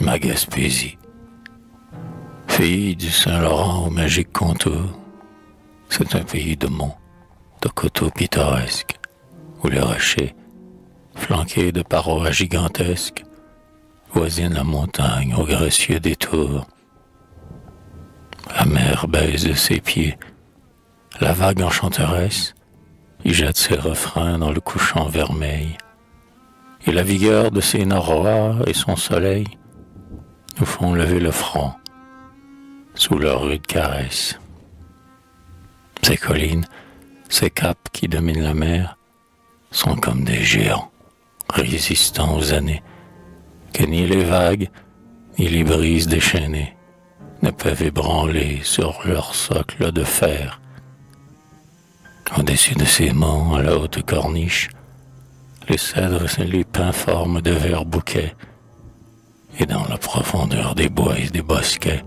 ma Gaspésie. Pays du Saint-Laurent au magique contour, c'est un pays de monts, de coteaux pittoresques, où les rochers, flanqués de parois gigantesques, voisinent la montagne aux gracieux détours. La mer baise de ses pieds, la vague enchanteresse y jette ses refrains dans le couchant vermeil, et la vigueur de ses narrois et son soleil nous font lever le front sous leurs rudes caresses. Ces collines, ces caps qui dominent la mer, sont comme des géants, résistants aux années, que ni les vagues, ni les brises déchaînées ne peuvent ébranler sur leur socle de fer. Au-dessus de ces monts, à la haute corniche, les cèdres et les pins forment de verts bouquets, et dans la profondeur des bois et des bosquets,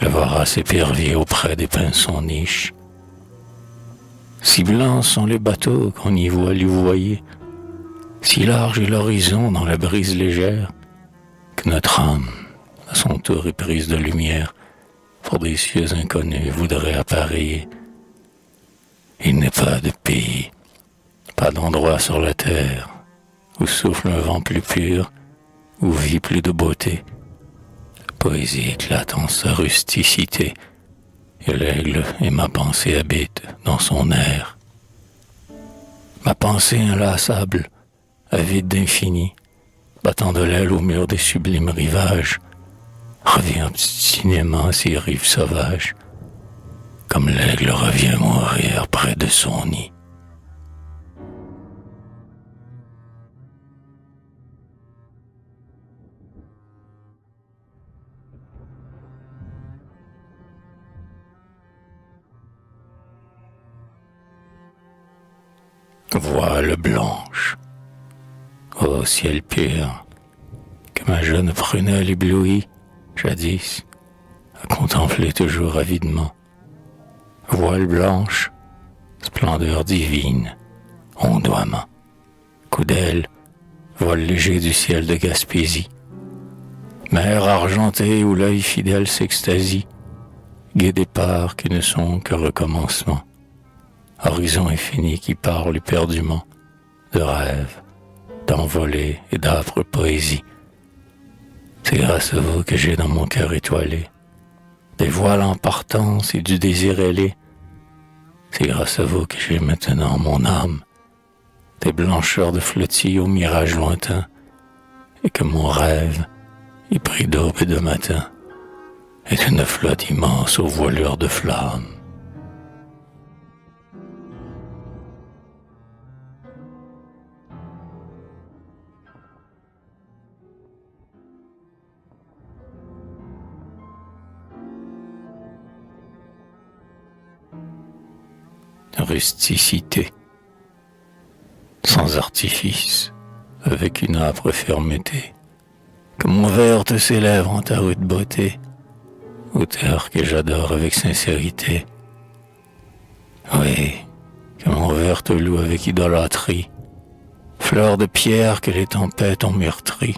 le vorace épervier auprès des pinsons niche. Si blancs sont les bateaux qu'on y voit louvoyer, si large est l'horizon dans la brise légère, que notre âme, à son tour éprise de lumière, pour des cieux inconnus voudrait appareiller. Il n'est pas de pays, pas d'endroit sur la terre, où souffle un vent plus pur, où vit plus de beauté. La poésie éclate en sa rusticité, et l'aigle et ma pensée habitent dans son air. Ma pensée inlassable, avide d'infini, battant de l'aile au mur des sublimes rivages, revient obstinément à ses rives sauvages, comme l'aigle revient mourir près de son nid. Voile blanche, ô ciel pur, que ma jeune prunelle éblouie, jadis, à contempler toujours avidement. Voile blanche, splendeur divine, ondoiement, coup d'aile, vol léger du ciel de Gaspésie, mer argentée où l'œil fidèle s'extasie, gai départs qui ne sont que recommencement, horizon infini qui parle éperdument de rêves, d'envolées et d'âpre poésie. C'est grâce à vous que j'ai dans mon cœur étoilé des voiles en partance et du désir ailé. C'est grâce à vous que j'ai maintenant mon âme des blancheurs de flottilles au mirage lointain, et que mon rêve, épris d'aube et de matin, est une flotte immense aux voilures de flammes. Rusticité, sans artifice, avec une âpre fermeté, que mon vers te célèbre en ta rude beauté, auteur que j'adore avec sincérité. Oui, que mon vers te loue avec idolâtrie, fleur de pierre que les tempêtes ont meurtrie,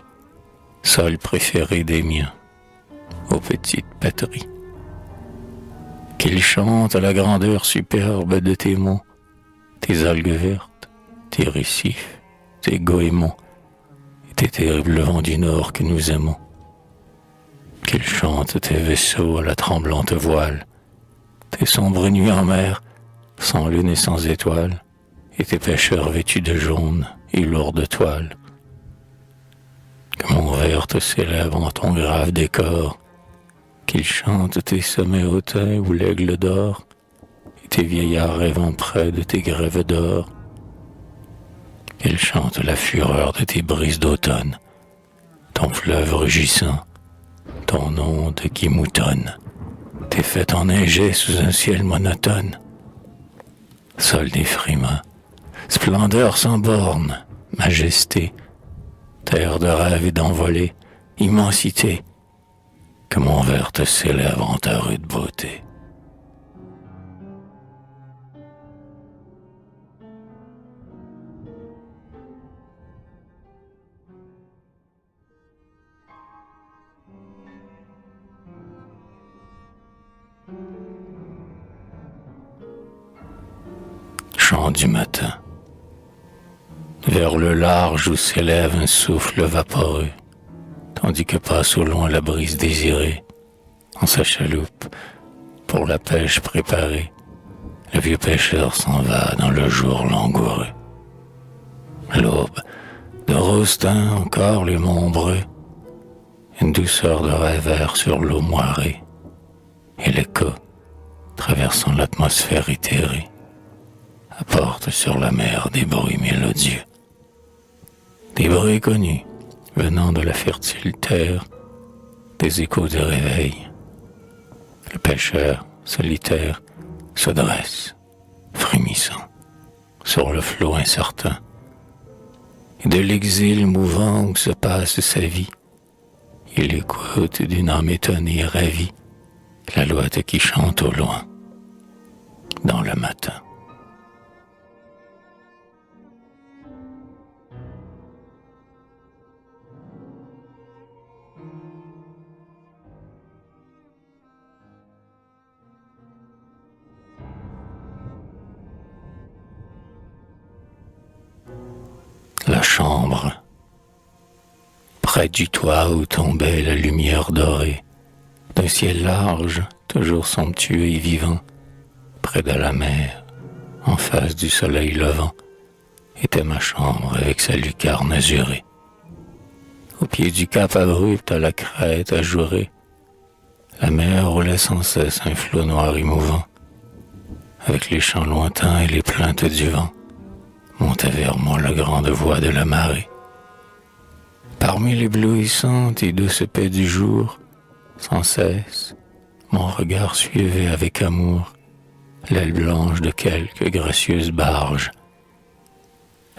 sol préféré des miens, aux petites patries. Qu'il chante à la grandeur superbe de tes mots, tes algues vertes, tes récifs, tes goémons, et tes terribles vents du nord que nous aimons. Qu'il chante tes vaisseaux à la tremblante voile, tes sombres nuits en mer, sans lune et sans étoiles, et tes pêcheurs vêtus de jaune et lourds de toile. Que mon vers te célèbre en ton grave décor, qu'il chante tes sommets hautains où l'aigle dort, et tes vieillards rêvant près de tes grèves d'or. Qu'il chante la fureur de tes brises d'automne, ton fleuve rugissant, ton onde qui moutonne, tes fêtes enneigées sous un ciel monotone. Sol d'effrayement, splendeur sans borne, majesté, terre de rêve et d'envolée, immensité, que mon vers te célèbre en ta rude beauté. chant du matin. Vers le large où s'élève un souffle vaporeux, tandis que passe au loin la brise désirée, en sa chaloupe, pour la pêche préparée, le vieux pêcheur s'en va dans le jour langoureux. L'aube, de rose teint encore les monts ombreux, une douceur de rêveur sur l'eau moirée, et l'écho, traversant l'atmosphère éthérée, apporte sur la mer des bruits mélodieux. Des bruits connus, venant de la fertile terre, des échos de réveil. Le pêcheur, solitaire, se dresse, frémissant, sur le flot incertain. Et de l'exil mouvant où se passe sa vie, il écoute d'une âme étonnée et ravie l'alouette qui chante au loin, dans le matin. La chambre, près du toit où tombait la lumière dorée d'un ciel large, toujours somptueux et vivant, près de la mer, en face du soleil levant, était ma chambre avec sa lucarne azurée. Au pied du cap abrupt à la crête ajourée, la mer roulait sans cesse un flot noir et mouvant, avec les chants lointains et les plaintes du vent. Montait vers moi la grande voix de la marée. Parmi l'éblouissante et douce paix du jour, sans cesse, mon regard suivait avec amour l'aile blanche de quelques gracieuses barges.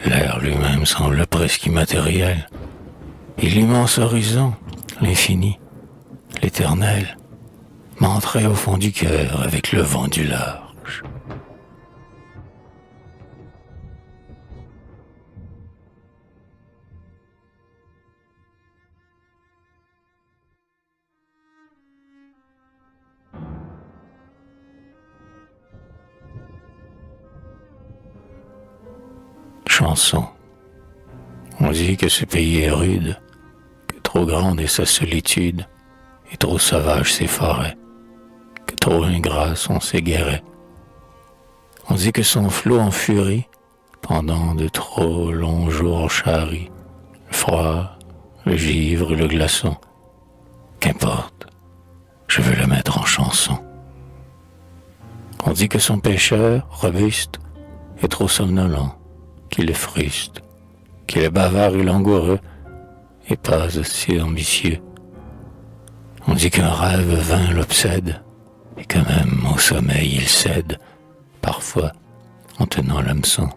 L'air lui-même semble presque immatériel, et l'immense horizon, l'infini, l'éternel, m'entrait au fond du cœur avec le vent du large. Chanson. On dit que ce pays est rude, que trop grande est sa solitude, et trop sauvages ses forêts, que trop ingrats sont ses guérets. On dit que son flot en furie, pendant de trop longs jours charrie, le froid, le givre et le glaçon. Qu'importe, je veux le mettre en chanson. On dit que son pêcheur, robuste, est trop somnolent, qu'il est fruste, qu'il est bavard et langoureux, et pas aussi ambitieux. On dit qu'un rêve vain l'obsède, et que même au sommeil il cède, parfois en tenant l'hameçon.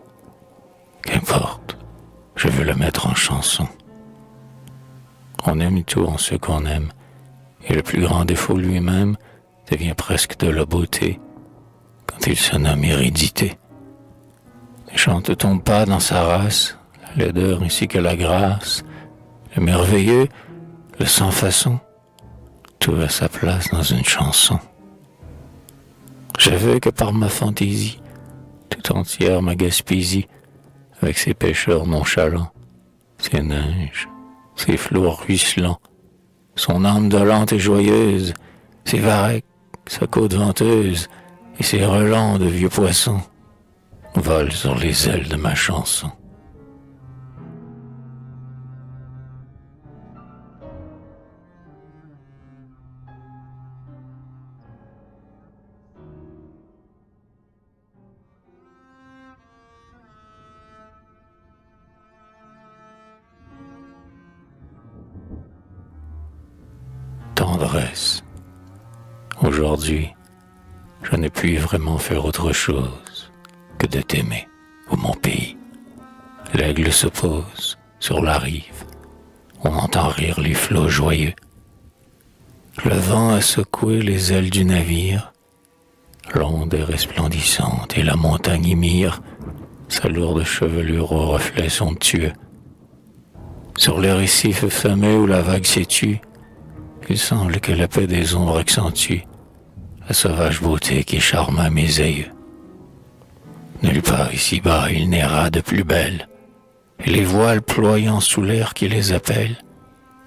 Qu'importe, je veux le mettre en chanson. On aime tout en ce qu'on aime, et le plus grand défaut lui-même devient presque de la beauté, quand il se nomme hérédité. Ne chante-t-on pas dans sa race la laideur ainsi que la grâce, le merveilleux, le sans façon, tout a sa place dans une chanson. Je veux que par ma fantaisie, tout entière ma Gaspésie, avec ses pêcheurs nonchalants, ses neiges, ses flots ruisselants, son âme dolente et joyeuse, ses varechs, sa côte venteuse, et ses relents de vieux poissons, volent sur les ailes de ma chanson. Tendresse. Aujourd'hui, je ne puis vraiment faire autre chose que de t'aimer, ô mon pays. L'aigle se pose sur la rive, on entend rire les flots joyeux. Le vent a secoué les ailes du navire, l'onde est resplendissante et la montagne y mire sa lourde chevelure aux reflets somptueux. Sur les récifs fameux où la vague s'étue, il semble que la paix des ombres accentue la sauvage beauté qui charma mes aïeux. Nulle part car ici-bas il n'ira de plus belle, et les voiles ployant sous l'air qui les appelle,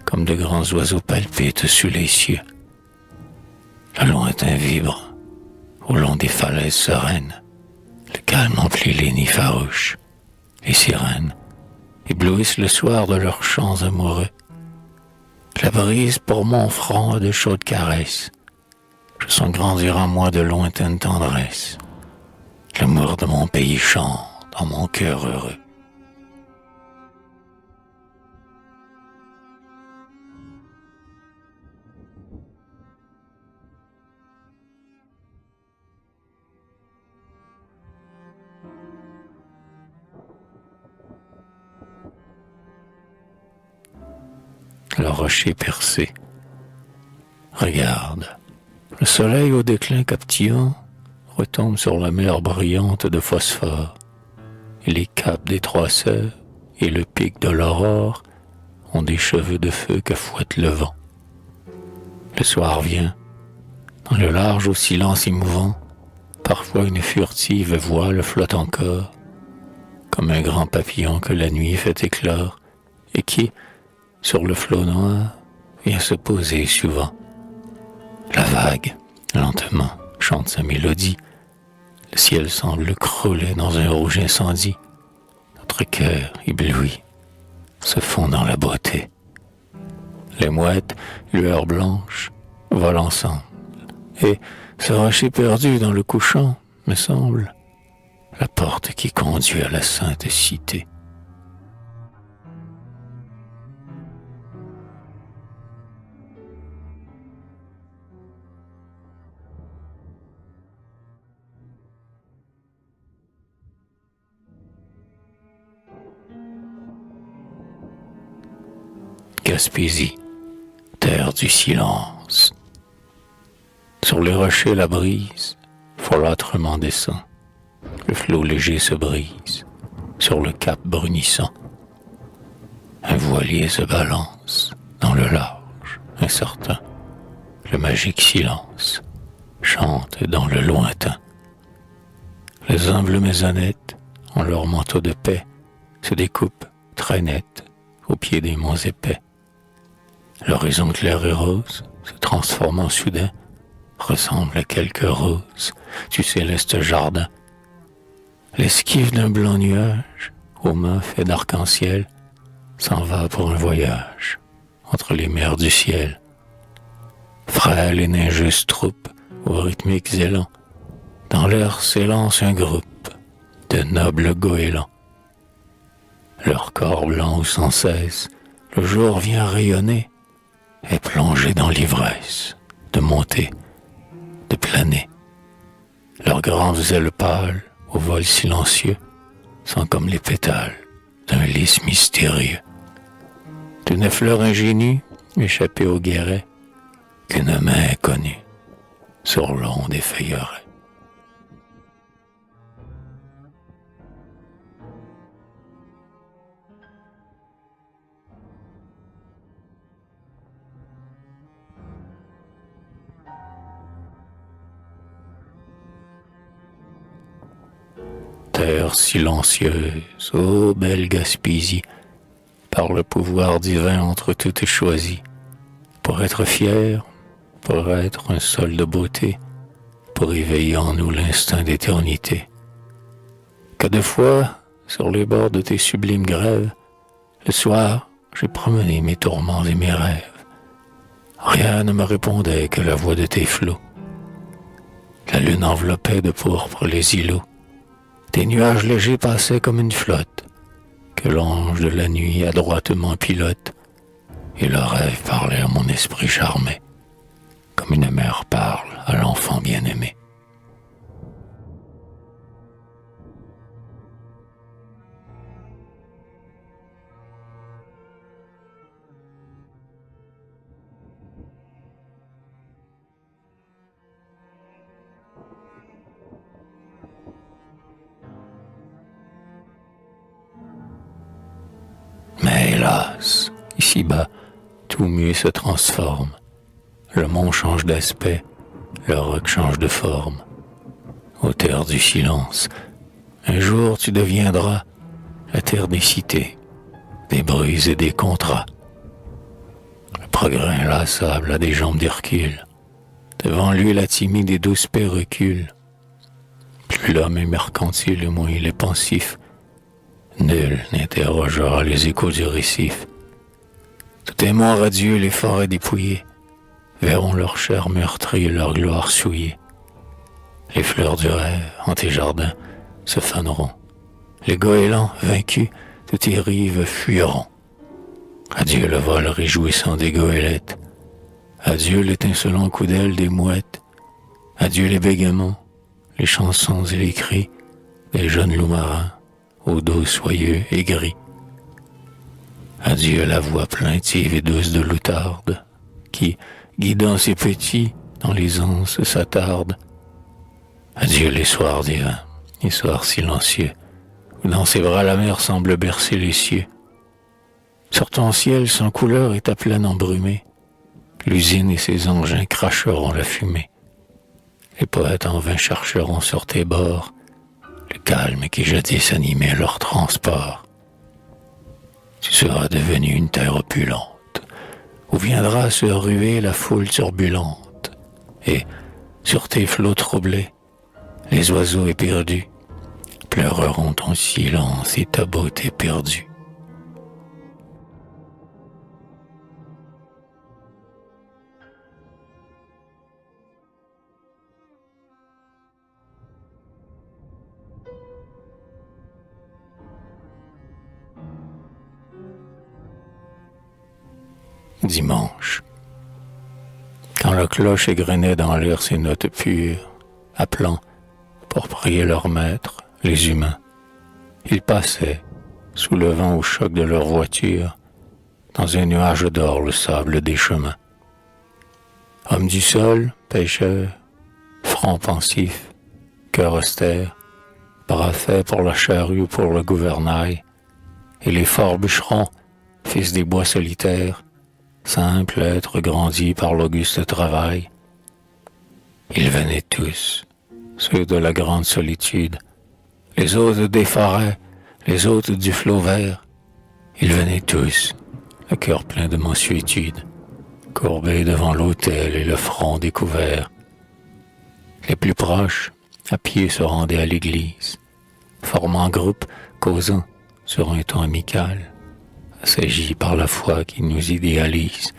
comme de grands oiseaux palpitent sous les cieux. Le lointain vibre, au long des falaises sereines, le calme emplit les nids farouches, les sirènes éblouissent le soir de leurs chants amoureux. La brise pour mon front a de chaudes caresses, je sens grandir en moi de lointaines tendresses. L'amour de mon pays chante dans mon cœur heureux. Le rocher percé. Regarde, le soleil au déclin captivant retombe sur la mer brillante de phosphore, et les caps des trois sœurs et le pic de l'aurore ont des cheveux de feu que fouette le vent. Le soir vient, dans le large au silence émouvant, parfois une furtive voile flotte encore, comme un grand papillon que la nuit fait éclore, et qui, sur le flot noir, vient se poser souvent. La vague, lentement, chante sa mélodie. Le ciel semble crouler dans un rouge incendie. Notre cœur, ébloui, se fond dans la beauté. Les mouettes, lueurs blanches, volent ensemble. Et ce rocher perdu dans le couchant, me semble, la porte qui conduit à la sainte cité. Gaspésie, terre du silence. Sur les rochers la brise folâtrement descend. Le flot léger se brise sur le cap brunissant. Un voilier se balance dans le large, incertain. Le magique silence chante dans le lointain. Les humbles maisonnettes, en leur manteau de paix, se découpent très nettes au pied des monts épais. L'horizon clair et rose, se transformant soudain, ressemble à quelques roses du céleste jardin. L'esquive d'un blanc nuage, aux mains fait d'arc-en-ciel, s'en va pour un voyage entre les mers du ciel. Frêle et neigeuse troupe, aux rythmiques élans, dans l'air s'élance un groupe de nobles goélands. Leur corps blanc où sans cesse le jour vient rayonner, est plongé dans l'ivresse de monter, de planer. Leurs grandes ailes pâles, au vol silencieux, sont comme les pétales d'un lys mystérieux, d'une fleur ingénue échappée au guéret, qu'une main inconnue sur l'onde effeuillerait. Terre silencieuse, ô belle Gaspésie, par le pouvoir divin entre toutes choisies, pour être fier, pour être un sol de beauté, pour éveiller en nous l'instinct d'éternité. Que de fois, sur les bords de tes sublimes grèves, le soir, j'ai promené mes tourments et mes rêves. Rien ne me répondait que la voix de tes flots. La lune enveloppait de pourpre les îlots. Des nuages légers passaient comme une flotte, que l'ange de la nuit adroitement pilote, et le rêve parlait à mon esprit charmé, comme une mère parle à l'enfant bien-aimé. Mais hélas, ici-bas, tout mieux se transforme. Le mont change d'aspect, le roc change de forme. Aux terres du silence, Un jour tu deviendras la terre des cités, des bruits et des contrats. Le progrès inlassable a des jambes d'Hercule. Devant lui la timide et douce paix recule. Plus l'homme est mercantile et moins il est pensif. Nul n'interrogera les échos du récif. Tout est mort à Dieu, les forêts dépouillées verront leur chair meurtrie et leur gloire souillée. Les fleurs du rêve en tes jardins se faneront. Les goélands vaincus de tes rives fuiront. Adieu le vol réjouissant des goélettes. Adieu l'étincelant coup d'aile des mouettes. Adieu les bégaiements, les chansons et les cris des jeunes loups marins au dos soyeux et gris. Adieu la voix plaintive et douce de l'outarde qui, guidant ses petits, dans les anses s'attarde. Adieu les soirs divins, les soirs silencieux, où dans ses bras la mer semble bercer les cieux. Sur ton ciel sans couleur et ta plaine embrumée, l'usine et ses engins cracheront la fumée. Les poètes en vain chercheront sur tes bords le calme qui jadis animait leur transport. Tu seras devenu une terre opulente, où viendra se ruer la foule turbulente, et, sur tes flots troublés, les oiseaux éperdus pleureront ton silence et ta beauté perdue. Dimanche. Quand la cloche égrenait dans l'air ses notes pures, appelant, pour prier leur maître, les humains, ils passaient, soulevant au choc de leur voiture, dans un nuage d'or le sable des chemins. Hommes du sol, pêcheurs, front pensif, cœur austère, bras faits pour la charrue ou pour le gouvernail, et les forts bûcherons, fils des bois solitaires, simples êtres grandis par l'auguste travail. Ils venaient tous, ceux de la grande solitude, les autres des forêts, les autres du flot vert. Ils venaient tous, le cœur plein de mansuétude, courbés devant l'autel et le front découvert. Les plus proches, à pied, se rendaient à l'église, formant groupe, causant sur un ton amical, assagis par la foi qui nous idéalise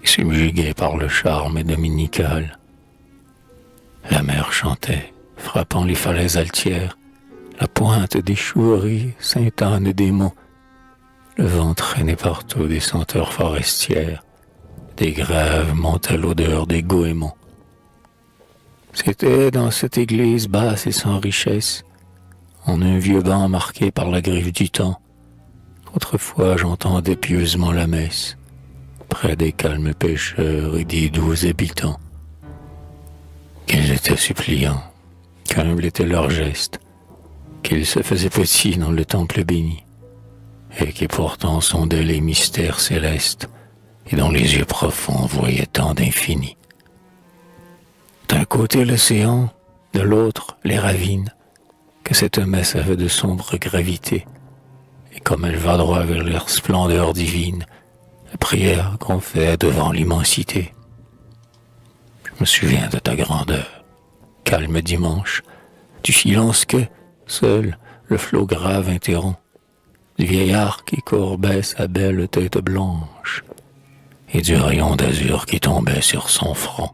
et subjugués par le charme dominical. La mer chantait, frappant les falaises altières, la pointe des choueries sainte-Anne des monts. Le vent traînait partout des senteurs forestières, des grèves montaient l'odeur des goémons. C'était dans cette église basse et sans richesse, en un vieux banc marqué par la griffe du temps, qu'autrefois j'entendais pieusement la messe, près des calmes pêcheurs et des doux habitants. Qu'ils étaient suppliants, qu'humble était leur geste, qu'ils se faisaient petits dans le temple béni, et qui pourtant sondaient les mystères célestes, et dont les yeux profonds voyaient tant d'infini. D'un côté l'océan, de l'autre les ravines, que cette messe avait de sombre gravité, et comme elle va droit vers leur splendeur divine, la prière qu'on fait devant l'immensité. Je me souviens de ta grandeur, calme dimanche, du silence que, seul, le flot grave interrompt, du vieillard qui courbait sa belle tête blanche, et du rayon d'azur qui tombait sur son front.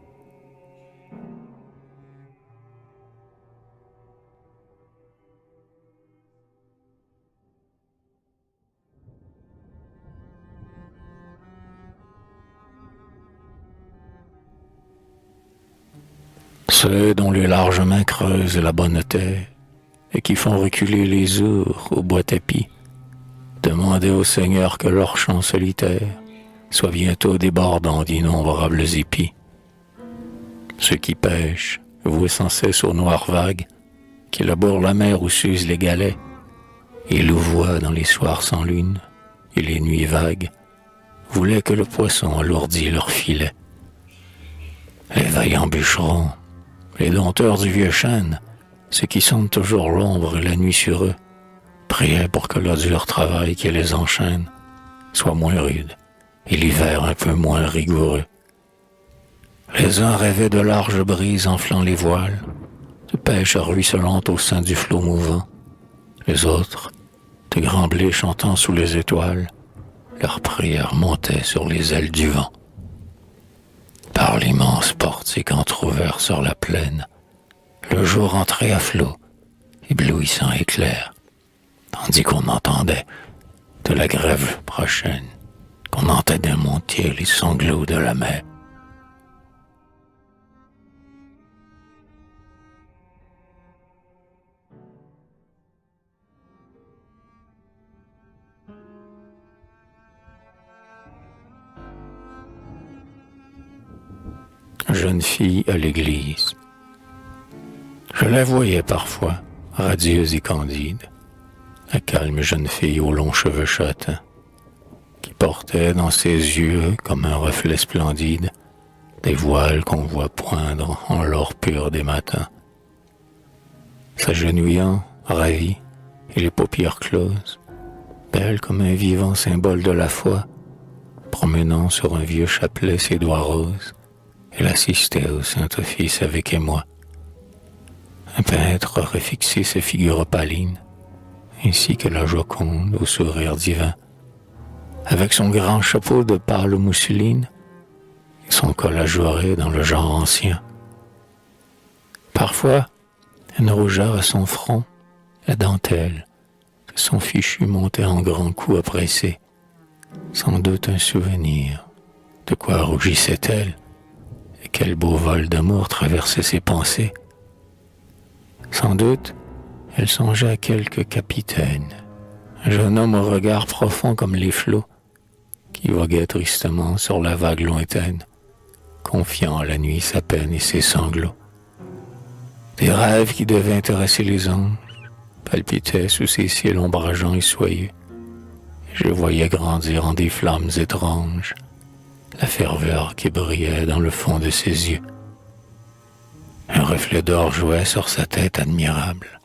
Ceux dont les larges mains creusent la bonne terre et qui font reculer les ours au bois tapis, demandaient au Seigneur que leur champ solitaire soit bientôt débordant d'innombrables épis. Ceux qui pêchent, voués sans cesse aux noires vagues, qui labourent la mer où s'usent les galets, et louvoient dans les soirs sans lune et les nuits vagues, voulaient que le poisson alourdît leur filet. Les vaillants bûcherons, les dompteurs du vieux chêne, ceux qui sentent toujours l'ombre et la nuit sur eux, priaient pour que le dur travail qui les enchaîne soit moins rude et l'hiver un peu moins rigoureux. Les uns rêvaient de larges brises enflant les voiles, de pêche ruisselante au sein du flot mouvant. Les autres, de grands blés chantant sous les étoiles, leurs prières montaient sur les ailes du vent. Par l'immense portique entr'ouvert sur la plaine, le jour entrait à flot, éblouissant et clair, tandis qu'on entendait, de la grève prochaine, qu'on entendait monter les sanglots de la mer. Jeune fille à l'église. Je la voyais parfois, radieuse et candide, la calme jeune fille aux longs cheveux châtains, qui portait dans ses yeux, comme un reflet splendide, des voiles qu'on voit poindre en l'or pur des matins. S'agenouillant, ravie, et les paupières closes, belle comme un vivant symbole de la foi, promenant sur un vieux chapelet ses doigts roses, elle assistait au Saint-Office avec émoi. Un peintre aurait fixé ses figures opalines, ainsi que la Joconde au sourire divin, avec son grand chapeau de pâle mousseline et son col ajouré dans le genre ancien. Parfois, une rougeur à son front, la dentelle, que son fichu montait en grands coups à presser, sans doute un souvenir. De quoi rougissait-elle? Et quel beau vol d'amour traversait ses pensées. Sans doute, elle songeait à quelque capitaine, un jeune homme au regard profond comme les flots, qui voguait tristement sur la vague lointaine, confiant à la nuit sa peine et ses sanglots. Des rêves qui devaient intéresser les anges palpitaient sous ses cils ombrageants et soyeux, et je voyais grandir en des flammes étranges la ferveur qui brillait dans le fond de ses yeux. Un reflet d'or jouait sur sa tête admirable.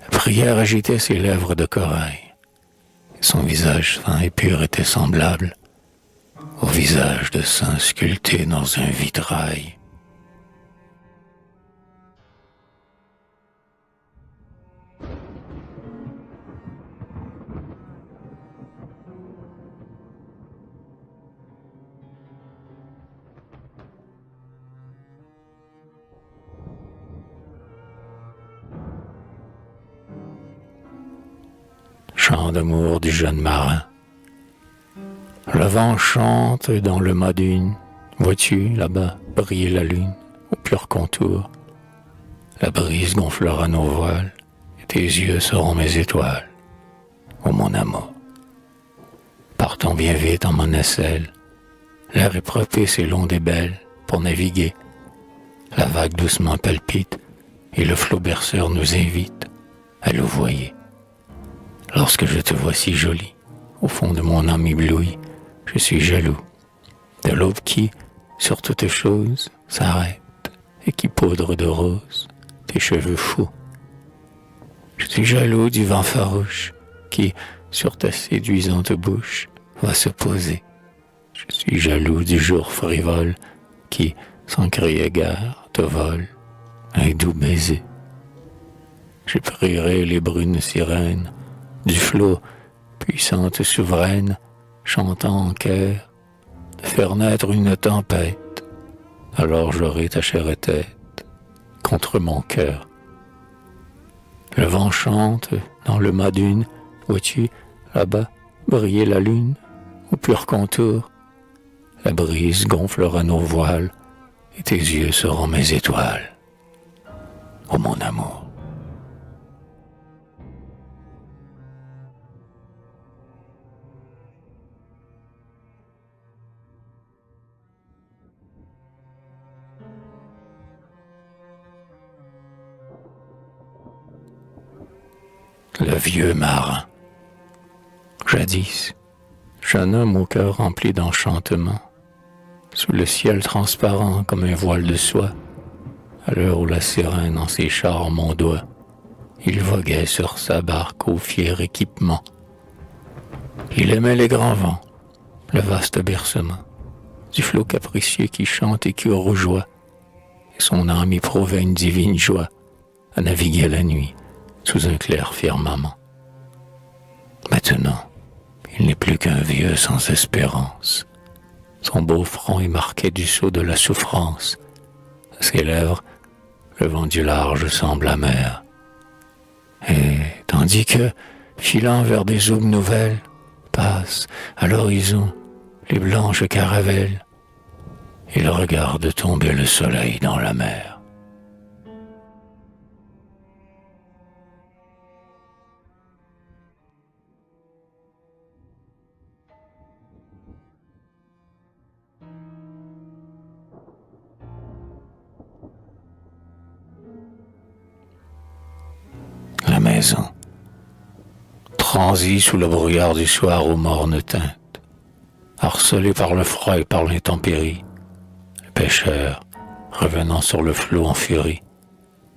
La prière agitait ses lèvres de corail. Son visage fin et pur était semblable au visage de saint sculpté dans un vitrail. Chant d'amour du jeune marin. Le vent chante dans le mât d'une. Vois-tu, là-bas, briller la lune, au pur contour. La brise gonflera nos voiles, et tes yeux seront mes étoiles. Ô mon amour, partons bien vite en mon nacelle. L'air est propice et l'onde est belle pour naviguer. La vague doucement palpite, et le flot berceur nous invite à louvoyer. Lorsque je te vois si jolie, au fond de mon âme éblouie, je suis jaloux de l'aube qui, sur toutes choses, s'arrête et qui poudre de rose tes cheveux fous. Je suis jaloux du vent farouche qui, sur ta séduisante bouche, va se poser. Je suis jaloux du jour frivole qui, sans crier gare, te vole un doux baiser. Je prierai les brunes sirènes du flot, puissante souveraine, chantant en chœur, de faire naître une tempête. Alors j'aurai ta chère tête contre mon cœur. Le vent chante dans le mât d'une, vois-tu, là-bas, briller la lune, au pur contour. La brise gonflera nos voiles, et tes yeux seront mes étoiles. Ô mon amour. Le vieux marin. Jadis, jeune homme au cœur rempli d'enchantement, sous le ciel transparent comme un voile de soie, à l'heure où la sirène en ses charmes ondoie, il voguait sur sa barque au fier équipement. Il aimait les grands vents, le vaste bercement du flot capricieux qui chante et qui rougeoie, et son âme éprouvait une divine joie à naviguer la nuit sous un clair firmament. Maintenant, il n'est plus qu'un vieux sans espérance. Son beau front est marqué du sceau de la souffrance. À ses lèvres, le vent du large semble amer. Et tandis que, filant vers des aubes nouvelles, passent à l'horizon les blanches caravelles, il regarde tomber le soleil dans la mer. La maison, transie sous le brouillard du soir aux mornes teintes, harcelée par le froid et par l'intempérie, le pêcheur, revenant sur le flot en furie,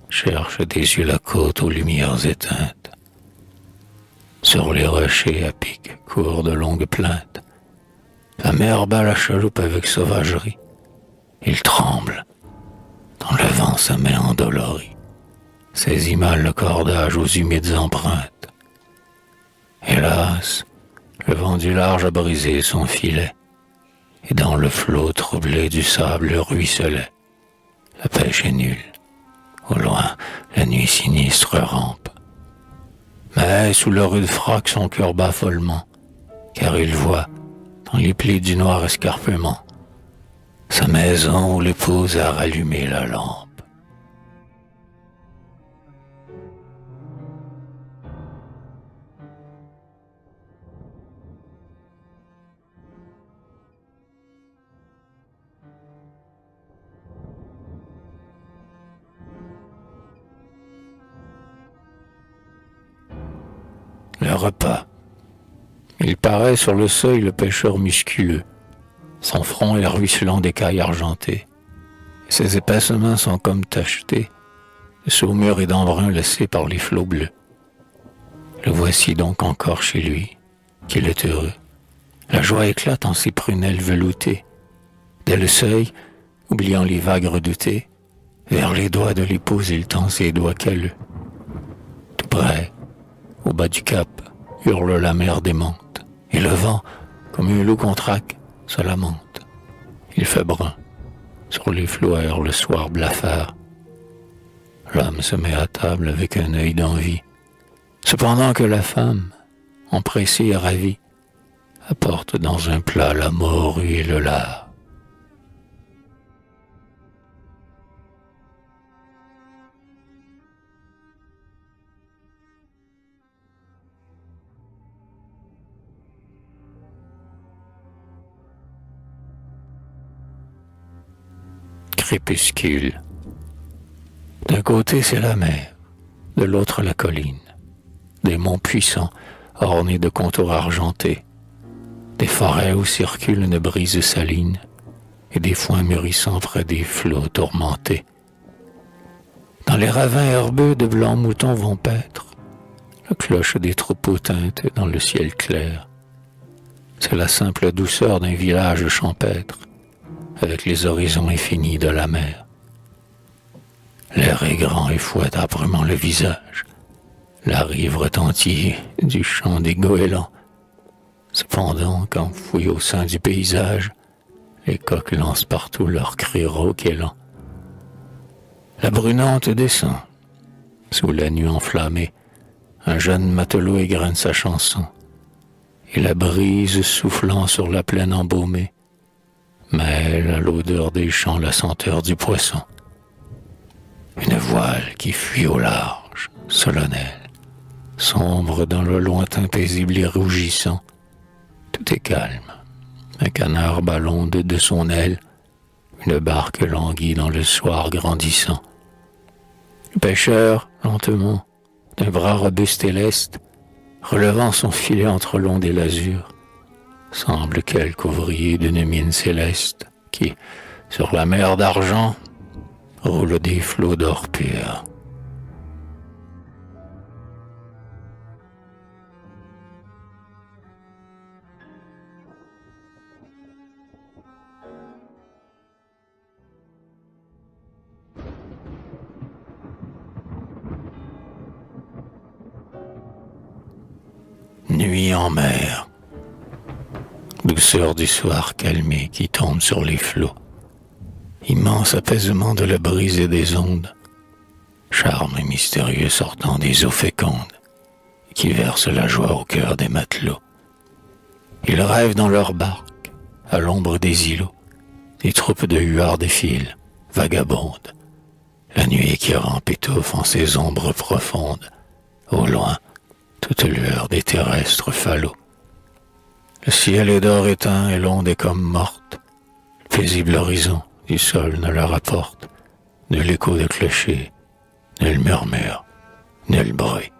cherche des yeux la côte aux lumières éteintes. Sur les rochers à pic courent de longues plaintes. La mer bat la chaloupe avec sauvagerie. Il tremble, dans le vent sa main endolorie saisit mal le cordage aux humides empreintes. Hélas, le vent du large a brisé son filet, et dans le flot troublé du sable ruisselait. La pêche est nulle, au loin la nuit sinistre rampe. Mais sous le rude frac son cœur bat follement, car il voit, dans les plis du noir escarpement, sa maison où l'épouse a rallumé la lampe. Le repas. Il paraît sur le seuil le pêcheur musculeux. Son front est ruisselant d'écailles argentées. Et ses épaisses mains sont comme tachetées de saumure et d'embrun laissés par les flots bleus. Le voici donc encore chez lui, qu'il est heureux. La joie éclate en ses prunelles veloutées. Dès le seuil, oubliant les vagues redoutées, vers les doigts de l'épouse il tend ses doigts calleux. Tout près, au bas du cap, hurle la mer démente, et le vent, comme un loup qu'on traque, se lamente. Il fait brun, sur les flots erre le soir blafard. L'homme se met à table avec un œil d'envie, cependant que la femme, empressée et ravie, apporte dans un plat la morue et le lard. Crépuscule. D'un côté c'est la mer, de l'autre la colline, des monts puissants ornés de contours argentés, des forêts où circule une brise saline et des foins mûrissant près des flots tourmentés. Dans les ravins herbeux de blancs moutons vont paître, la cloche des troupeaux teinte dans le ciel clair. C'est la simple douceur d'un village champêtre, avec les horizons infinis de la mer. L'air est grand et fouette âprement le visage. La rive retentit du chant des goélands. Cependant, qu'enfouis au sein du paysage, les coqs lancent partout leurs cris rauques et lents. La brunante descend. Sous la nuit enflammée, un jeune matelot égrène sa chanson. Et la brise soufflant sur la plaine embaumée mêle à l'odeur des champs la senteur du poisson. Une voile qui fuit au large, solennelle, sombre dans le lointain paisible et rougissant. Tout est calme. Un canard ballonde de son aile, une barque languit dans le soir grandissant. Le pêcheur, lentement, d'un bras robuste et leste, relevant son filet entre l'onde et l'azur, semble quelque ouvrier d'une mine céleste qui, sur la mer d'argent, roulent des flots d'or pur. Nuit en mer, douceur du soir calmé qui tombe sur les flots, immense apaisement de la brise et des ondes, charme mystérieux sortant des eaux fécondes, qui verse la joie au cœur des matelots. Ils rêvent dans leurs barques, à l'ombre des îlots, des troupes de huards défilent, vagabondes, la nuit qui rampe étouffe en ses ombres profondes, au loin, toute lueur des terrestres falots. Le ciel est d'or éteint et l'onde est comme morte. Le paisible horizon du sol ne leur apporte de l'écho de clocher, nul murmure, nul bruit.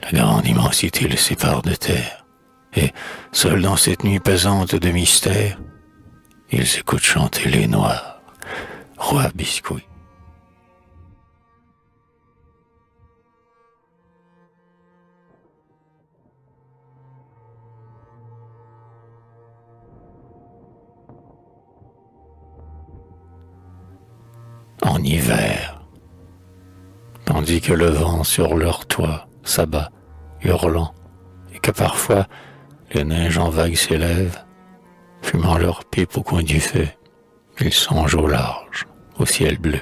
La grande immensité le sépare de terre, et, seul dans cette nuit pesante de mystère, ils écoutent chanter les noirs, rois biscuits. En hiver, tandis que le vent sur leur toit s'abat, hurlant, et que parfois les neiges en vagues s'élèvent, fumant leur pipe au coin du feu, ils songent au large, au ciel bleu,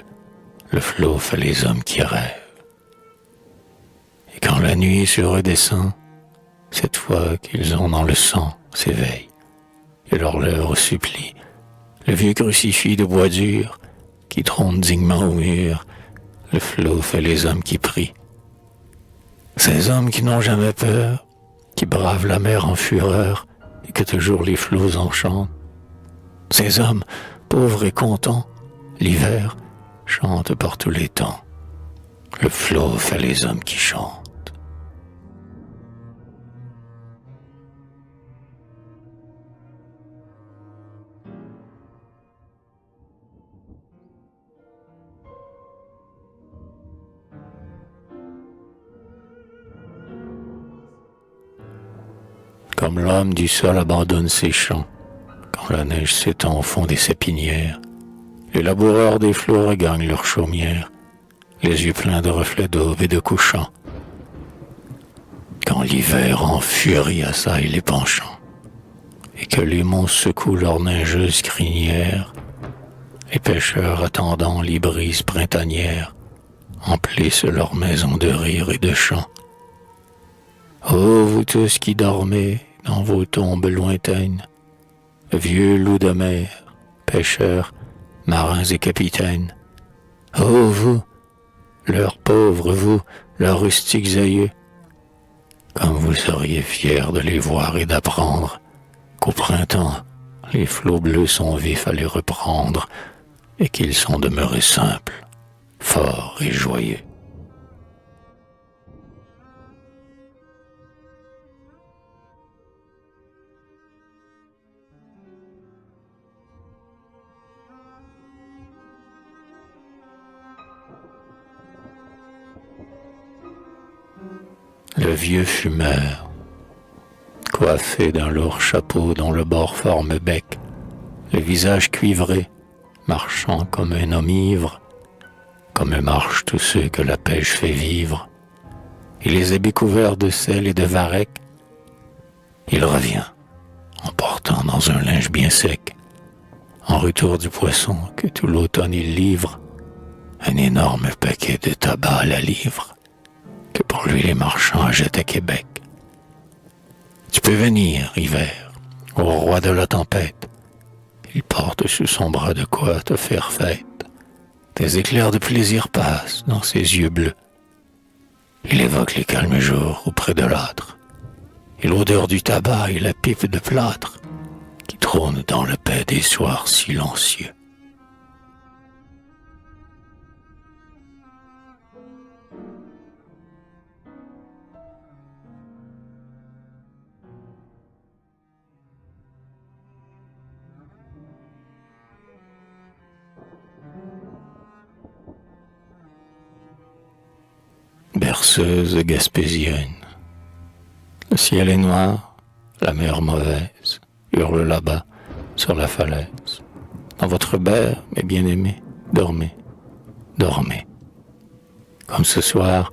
le flot fait les hommes qui rêvent. Et quand la nuit se redescend, cette foi qu'ils ont dans le sang s'éveille, et leurs lèvres supplient le vieux crucifix de bois dur qui trône dignement au mur, le flot fait les hommes qui prient. Ces hommes qui n'ont jamais peur, qui bravent la mer en fureur et que toujours les flots enchantent. Ces hommes, pauvres et contents, l'hiver, chantent par tous les temps. Le flot fait les hommes qui chantent. Comme l'homme du sol abandonne ses champs, quand la neige s'étend au fond des sapinières, les laboureurs des flots regagnent leurs chaumières, les yeux pleins de reflets d'aube et de couchant. Quand l'hiver en furie assaille les penchants, et que les monts secouent leurs neigeuses crinières, les pêcheurs attendant les brises printanières emplissent leurs maisons de rire et de chant. Ô vous tous qui dormez dans vos tombes lointaines, vieux loups de mer, pêcheurs, marins et capitaines, ô vous, leurs pauvres vous, leurs rustiques aïeux, comme vous seriez fiers de les voir et d'apprendre qu'au printemps, les flots bleus sont vifs à les reprendre et qu'ils sont demeurés simples, forts et joyeux. Le vieux fumeur, coiffé d'un lourd chapeau dont le bord forme bec, le visage cuivré, marchant comme un homme ivre, comme marchent tous ceux que la pêche fait vivre, et les habits couverts de sel et de varech, il revient, en portant dans un linge bien sec, en retour du poisson que tout l'automne il livre, un énorme paquet de tabac à la livre, que pour lui les marchands achètent à Québec. Tu peux venir, hiver, au roi de la tempête. Il porte sous son bras de quoi te faire fête. Des éclairs de plaisir passent dans ses yeux bleus. Il évoque les calmes jours auprès de l'âtre, et l'odeur du tabac et la pipe de plâtre qui trône dans le paix des soirs silencieux. berceuse gaspésienne. Le ciel est noir, la mer mauvaise hurle là-bas sur la falaise. Dans votre berre, mes bien-aimés, dormez, dormez. Comme ce soir,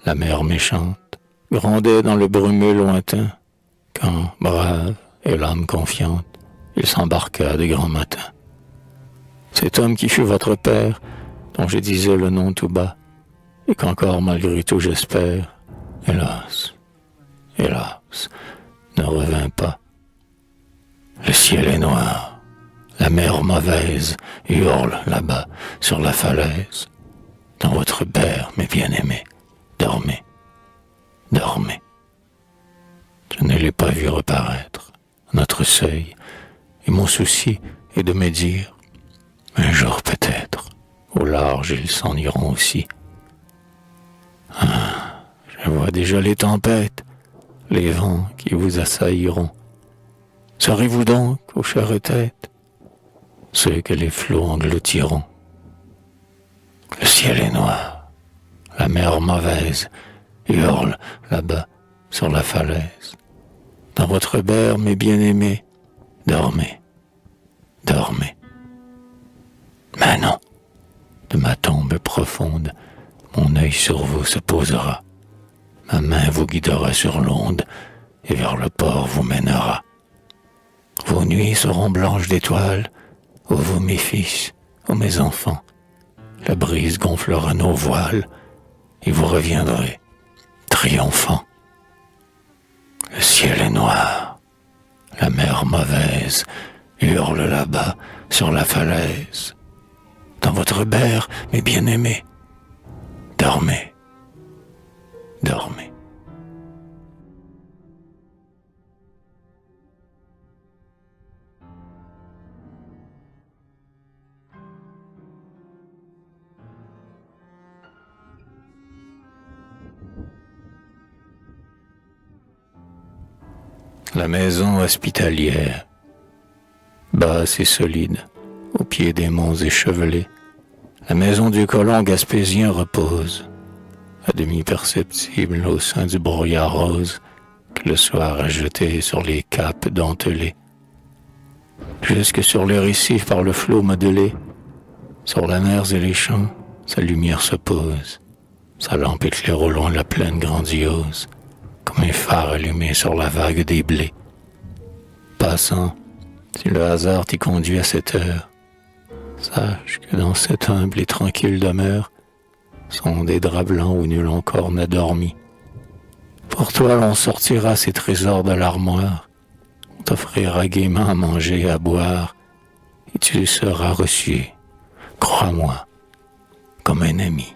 la mer méchante grondait dans le brumeux lointain, quand, brave et l'âme confiante, il s'embarqua de grand matin. Cet homme qui fut votre père, dont je disais le nom tout bas, et qu'encore malgré tout j'espère, hélas, hélas, ne revint pas. Le ciel est noir, la mer mauvaise hurle là-bas sur la falaise. Dans votre berre, mes bien-aimés, dormez, dormez. Je ne l'ai pas vu reparaître à notre seuil, et mon souci est de me dire, un jour peut-être, au large ils s'en iront aussi. Ah, je vois déjà les tempêtes, les vents qui vous assailliront. Serez-vous donc, aux chères têtes, ceux que les flots engloutiront? Le ciel est noir, la mer mauvaise hurle là-bas sur la falaise. Dans votre berre, mes bien-aimés, dormez, dormez. Mais non, de ma tombe profonde, mon œil sur vous se posera. Ma main vous guidera sur l'onde et vers le port vous mènera. Vos nuits seront blanches d'étoiles, ô vous mes fils, ô mes enfants. La brise gonflera nos voiles et vous reviendrez, triomphants. Le ciel est noir, la mer mauvaise hurle là-bas sur la falaise. Dans votre berre, mes bien-aimés, dormez, dormez. La maison hospitalière, basse et solide, au pied des monts échevelés, la maison du colon gaspésien repose, à demi perceptible au sein du brouillard rose que le soir a jeté sur les capes dentelées. Jusque sur les récifs par le flot modelé, sur la mer et les champs, sa lumière se pose, sa lampe éclaire au loin la plaine grandiose, comme un phare allumé sur la vague des blés. Passant, si le hasard t'y conduit à cette heure, sache que dans cette humble et tranquille demeure sont des draps blancs où nul encore n'a dormi. Pour toi l'on sortira ces trésors de l'armoire, on t'offrira gaiement à manger et à boire, et tu seras reçu, crois-moi, comme un ami.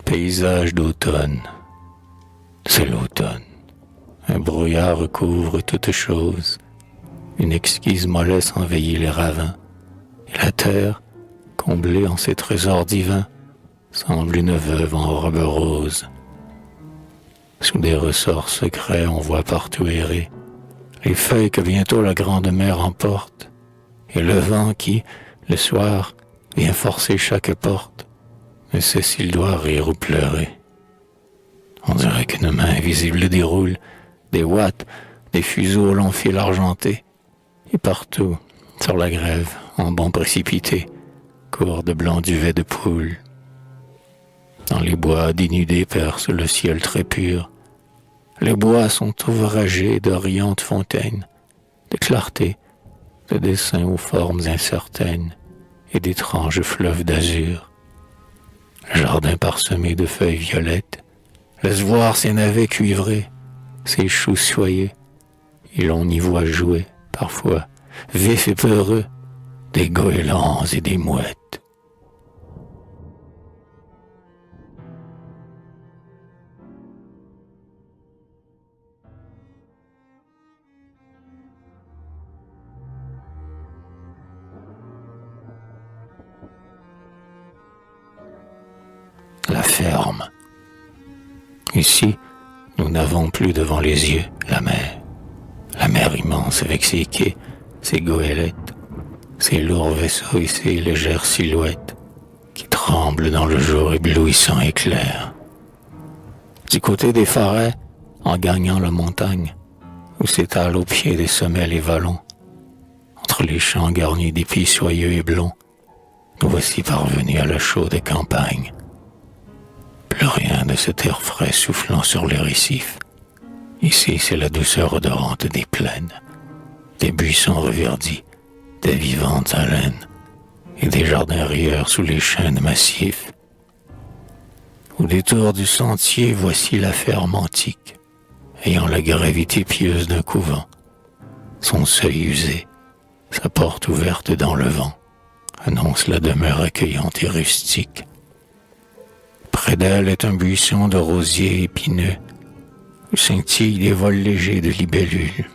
Paysage d'automne, c'est l'automne. Un brouillard recouvre toute chose, une exquise mollesse envahit les ravins, et la terre, comblée en ses trésors divins, semble une veuve en robe rose. Sous des ressorts secrets on voit partout errer les feuilles que bientôt la grande mer emporte, et le vent qui, le soir, vient forcer chaque porte, ne sait s'il doit rire ou pleurer. On dirait qu'une main invisible déroule des ouates, des fuseaux au long fil argenté, et partout, sur la grève, en bond précipité, court de blancs duvets de poule. Dans les bois dénudés perce le ciel très pur. Les bois sont ouvragés de riantes fontaines, de clarté, de dessins aux formes incertaines et d'étranges fleuves d'azur. Le jardin parsemé de feuilles violettes laisse voir ses navets cuivrés, ses choux soyeux, et l'on y voit jouer, parfois, vifs et peureux, des goélands et des mouettes. terme. Ici, nous n'avons plus devant les yeux la mer immense avec ses quais, ses goélettes, ses lourds vaisseaux et ses légères silhouettes qui tremblent dans le jour éblouissant et clair. Du côté des forêts, en gagnant la montagne, où s'étalent au pied des sommets les vallons, entre les champs garnis d'épis soyeux et blonds, nous voici parvenus à la chaude campagne. Plus rien de cet air frais soufflant sur les récifs. Ici, c'est la douceur odorante des plaines, des buissons reverdis, des vivantes haleines, et des jardins rieurs sous les chênes massifs. Au détour du sentier, voici la ferme antique, ayant la gravité pieuse d'un couvent, son seuil usé, sa porte ouverte dans le vent, annonce la demeure accueillante et rustique. Près d'elle est un buisson de rosiers épineux, où scintillent des vols légers de libellules.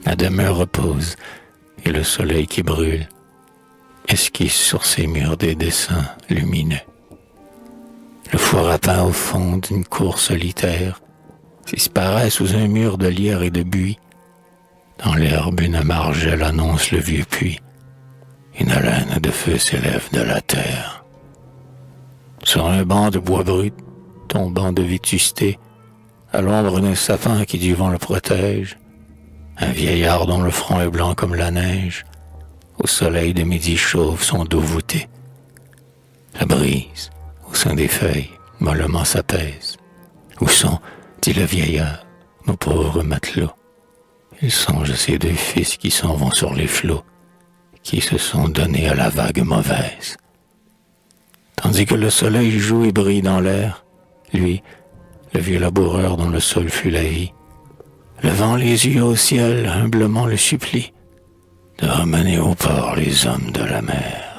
La demeure repose, et le soleil qui brûle esquisse sur ses murs des dessins lumineux. Le four à pain au fond d'une cour solitaire disparaît sous un mur de lierre et de buis. Dans l'herbe, une margelle annonce le vieux puits. Une haleine de feu s'élève de la terre. Sur un banc de bois brut, tombant de vétusté, à l'ombre d'un sapin qui du vent le protège, un vieillard dont le front est blanc comme la neige, au soleil de midi chauve son dos voûté. La brise, au sein des feuilles, mollement s'apaise. Où sont, dit le vieillard, nos pauvres matelots? Il songe à ses deux fils qui s'en vont sur les flots, qui se sont donnés à la vague mauvaise. Tandis que le soleil joue et brille dans l'air, lui, le vieux laboureur dont le sol fut la vie, levant les yeux au ciel, humblement le supplie de ramener au port les hommes de la mer.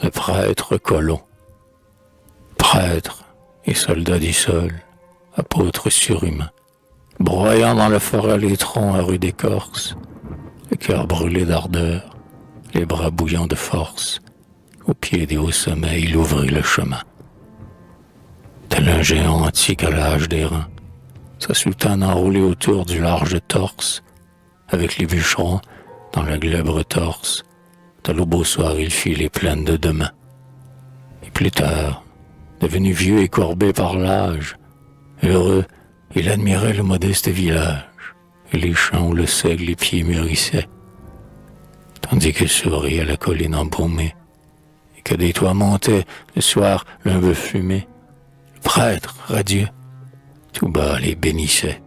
Le prêtre colon, prêtre et soldat du sol, apôtre surhumain, broyant dans la forêt les troncs à rude écorce, le cœur brûlé d'ardeur, les bras bouillants de force, au pied des hauts sommets il ouvrit le chemin. Tel un géant antique à l'âge des reins, sa soutane enroulée autour du large torse, avec les bûcherons dans la glèbre torse, de l'aube au soir il fit les plaines de demain. Et plus tard, devenu vieux et courbé par l'âge, heureux, il admirait le modeste village et les champs où le seigle les pieds mûrissait, tandis que souriait la colline embaumée et que des toits montaient le soir l'un veut fumer. Le prêtre, radieux, tout bas les bénissait.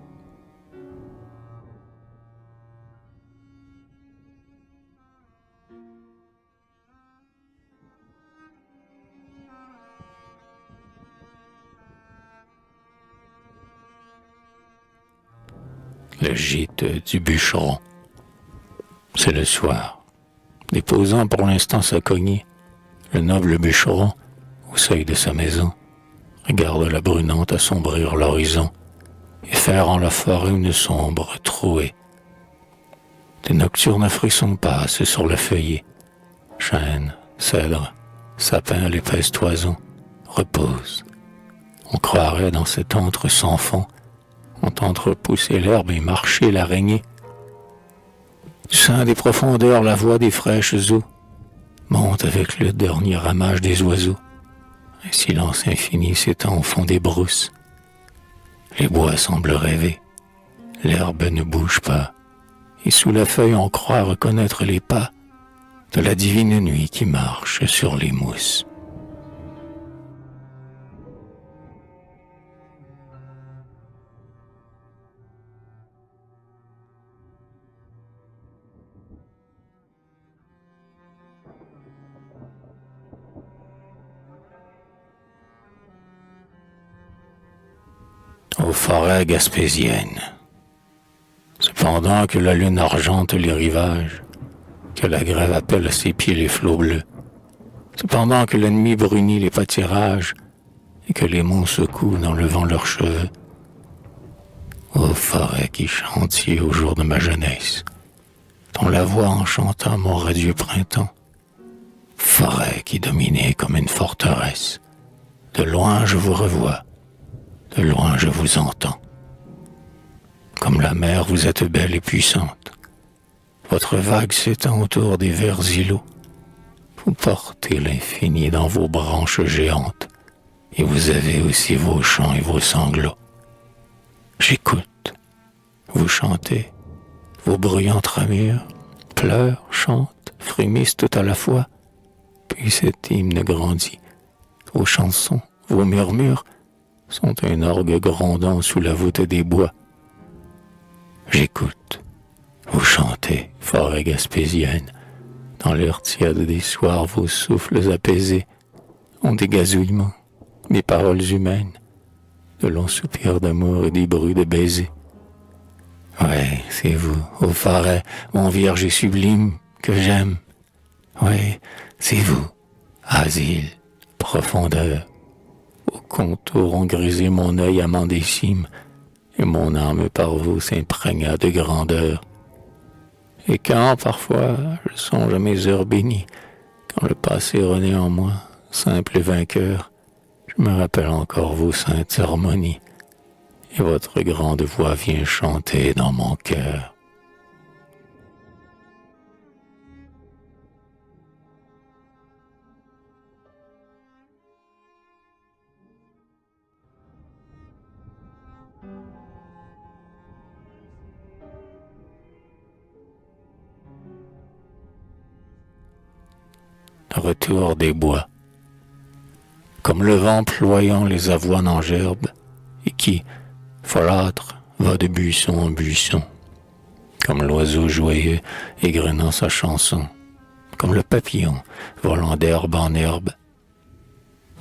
Le gîte du bûcheron. C'est le soir. Déposant pour l'instant sa cognée, le noble bûcheron, au seuil de sa maison, regarde la brunante assombrir l'horizon et faire en la forêt une sombre trouée. Des nocturnes frissons passent sur le feuillet. Chênes, cèdres, sapins à l'épaisse toison reposent. On croirait dans cet antre sans fond entendre pousser l'herbe et marcher l'araignée. Du sein des profondeurs, la voix des fraîches eaux monte avec le dernier ramage des oiseaux. Un silence infini s'étend au fond des brousses. Les bois semblent rêver. L'herbe ne bouge pas. Et sous la feuille, on croit reconnaître les pas de la divine nuit qui marche sur les mousses. Aux forêts gaspésiennes. pendant que la lune argente les rivages, que la grève appelle à ses pieds les flots bleus, cependant que l'ennemi brunit les pâtirages et que les monts secouent dans le vent leurs cheveux. Ô forêt qui chantiez au jour de ma jeunesse, dont la voix enchanta mon radieux printemps, forêt qui dominait comme une forteresse, de loin je vous revois, de loin je vous entends. Comme la mer vous êtes belle et puissante, votre vague s'étend autour des verts îlots, vous portez l'infini dans vos branches géantes, et vous avez aussi vos chants et vos sanglots. J'écoute, vous chantez, vos bruyants tramures, pleurent, chantent, frémissent tout à la fois, puis cet hymne grandit. Vos chansons, vos murmures sont un orgue grondant sous la voûte des bois. J'écoute, vous chantez, forêt gaspésienne, dans l'air tiède des soirs vos souffles apaisés ont des gazouillements, des paroles humaines, de longs soupirs d'amour et des bruits de baisers. Ouais, c'est vous, ô forêt, mon vierge sublime, que j'aime. Ouais, c'est vous, asile, profondeur. Au contour ont grisé mon œil amant des cimes, et mon âme par vous s'imprégna de grandeur. Et quand, parfois, je songe à mes heures bénies, quand le passé renaît en moi, simple et vainqueur, je me rappelle encore vos saintes harmonies, et votre grande voix vient chanter dans mon cœur. Le retour des bois, comme le vent ployant les avoines en gerbe, et qui, folâtre, va de buisson en buisson, comme l'oiseau joyeux égrenant sa chanson, comme le papillon volant d'herbe en herbe.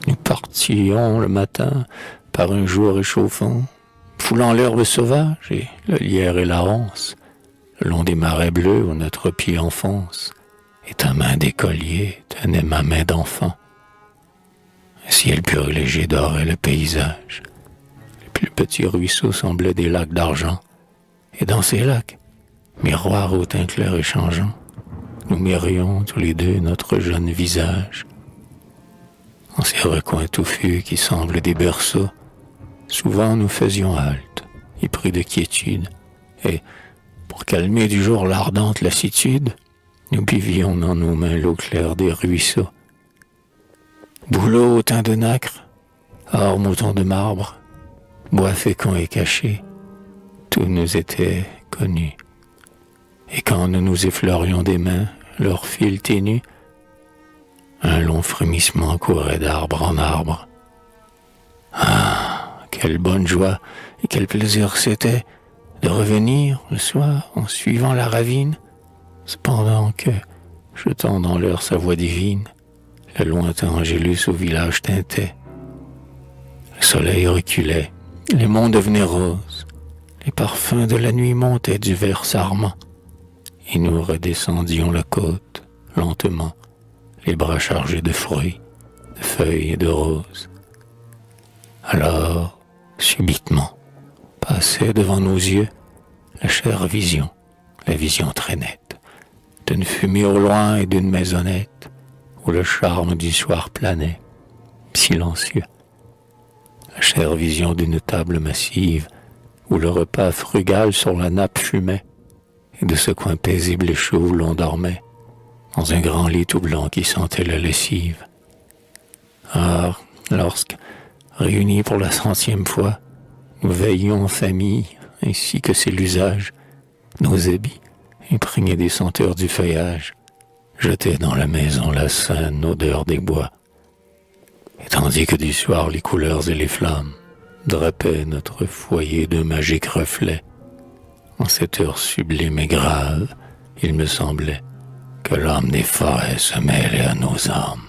Nous partions le matin par un jour réchauffant, foulant l'herbe sauvage et le lierre et la ronce, le long des marais bleus où notre pied enfonce, et ta main d'écolier tenait ma main d'enfant. Un ciel pur et léger dorait le paysage, les plus petits ruisseaux semblaient des lacs d'argent, et dans ces lacs, miroirs au teint clair et changeant, nous mirions tous les deux notre jeune visage. En ces recoins touffus qui semblent des berceaux, souvent nous faisions halte, épris de quiétude, et, pour calmer du jour l'ardente lassitude, nous buvions dans nos mains l'eau claire des ruisseaux. Bouleaux au teint de nacre, or moutons de marbre, bois féconds et cachés, tout nous était connu. Et quand nous nous effleurions des mains, leurs fils ténus, un long frémissement courait d'arbre en arbre. Ah, quelle bonne joie et quel plaisir c'était de revenir le soir en suivant la ravine, cependant que, jetant dans l'air sa voix divine, le lointain angélus au village tintait. Le soleil reculait, les monts devenaient roses, les parfums de la nuit montaient du vert sarment, et nous redescendions la côte, lentement, les bras chargés de fruits, de feuilles et de roses. Alors, subitement, passait devant nos yeux la chère vision, la vision très nette, d'une fumée au loin et d'une maisonnette, où le charme du soir planait, silencieux. La chère vision d'une table massive, où le repas frugal sur la nappe fumait, et de ce coin paisible et chaud où l'on dormait, dans un grand lit tout blanc qui sentait la lessive. Or, lorsque, réunis pour la 100e fois, nous veillions en famille, ainsi que c'est l'usage, nos habits, imprégnés des senteurs du feuillage, jetaient dans la maison la saine odeur des bois, et tandis que du soir les couleurs et les flammes drapaient notre foyer de magiques reflets, en cette heure sublime et grave, il me semblait que l'âme des forêts se mêlait à nos âmes.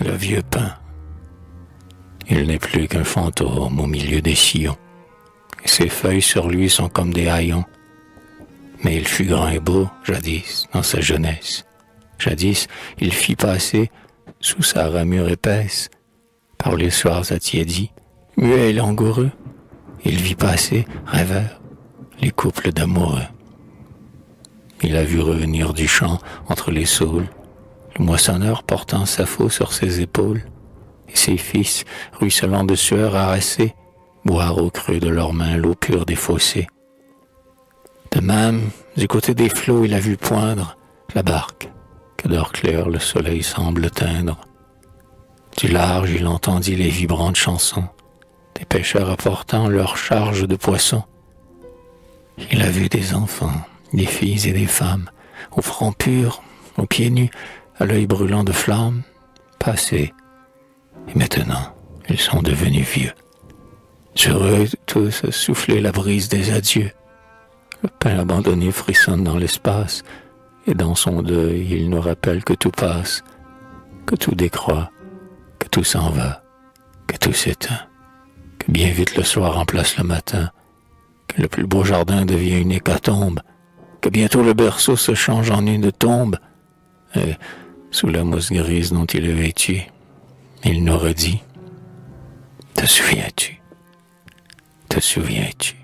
le vieux pin. Il n'est plus qu'un fantôme au milieu des sillons, et ses feuilles sur lui sont comme des haillons. Mais il fut grand et beau, jadis, dans sa jeunesse. Jadis, il fit passer, sous sa ramure épaisse, par les soirs attiédis, muet et langoureux, il vit passer, rêveur, les couples d'amoureux. Il a vu revenir du champ entre les saules, le moissonneur portant sa faux sur ses épaules, et ses fils, ruisselant de sueur harassés, boire au creux de leurs mains l'eau pure des fossés. De même, du côté des flots, il a vu poindre la barque, que d'or clair le soleil semble teindre. Du large, il entendit les vibrantes chansons des pêcheurs apportant leur charge de poissons. Il a vu des enfants, des filles et des femmes, au front pur, aux pieds nus, à l'œil brûlant de flammes, passer. Et maintenant, ils sont devenus vieux. Sur eux, tous a soufflé la brise des adieux. Le pain abandonné frissonne dans l'espace, et dans son deuil, il nous rappelle que tout passe, que tout décroît, que tout s'en va, que tout s'éteint, que bien vite le soir remplace le matin, que le plus beau jardin devient une hécatombe, que bientôt le berceau se change en une tombe, et sous la mousse grise dont il est vêtu, il nous redit « Te souviens-tu? Te souviens-tu »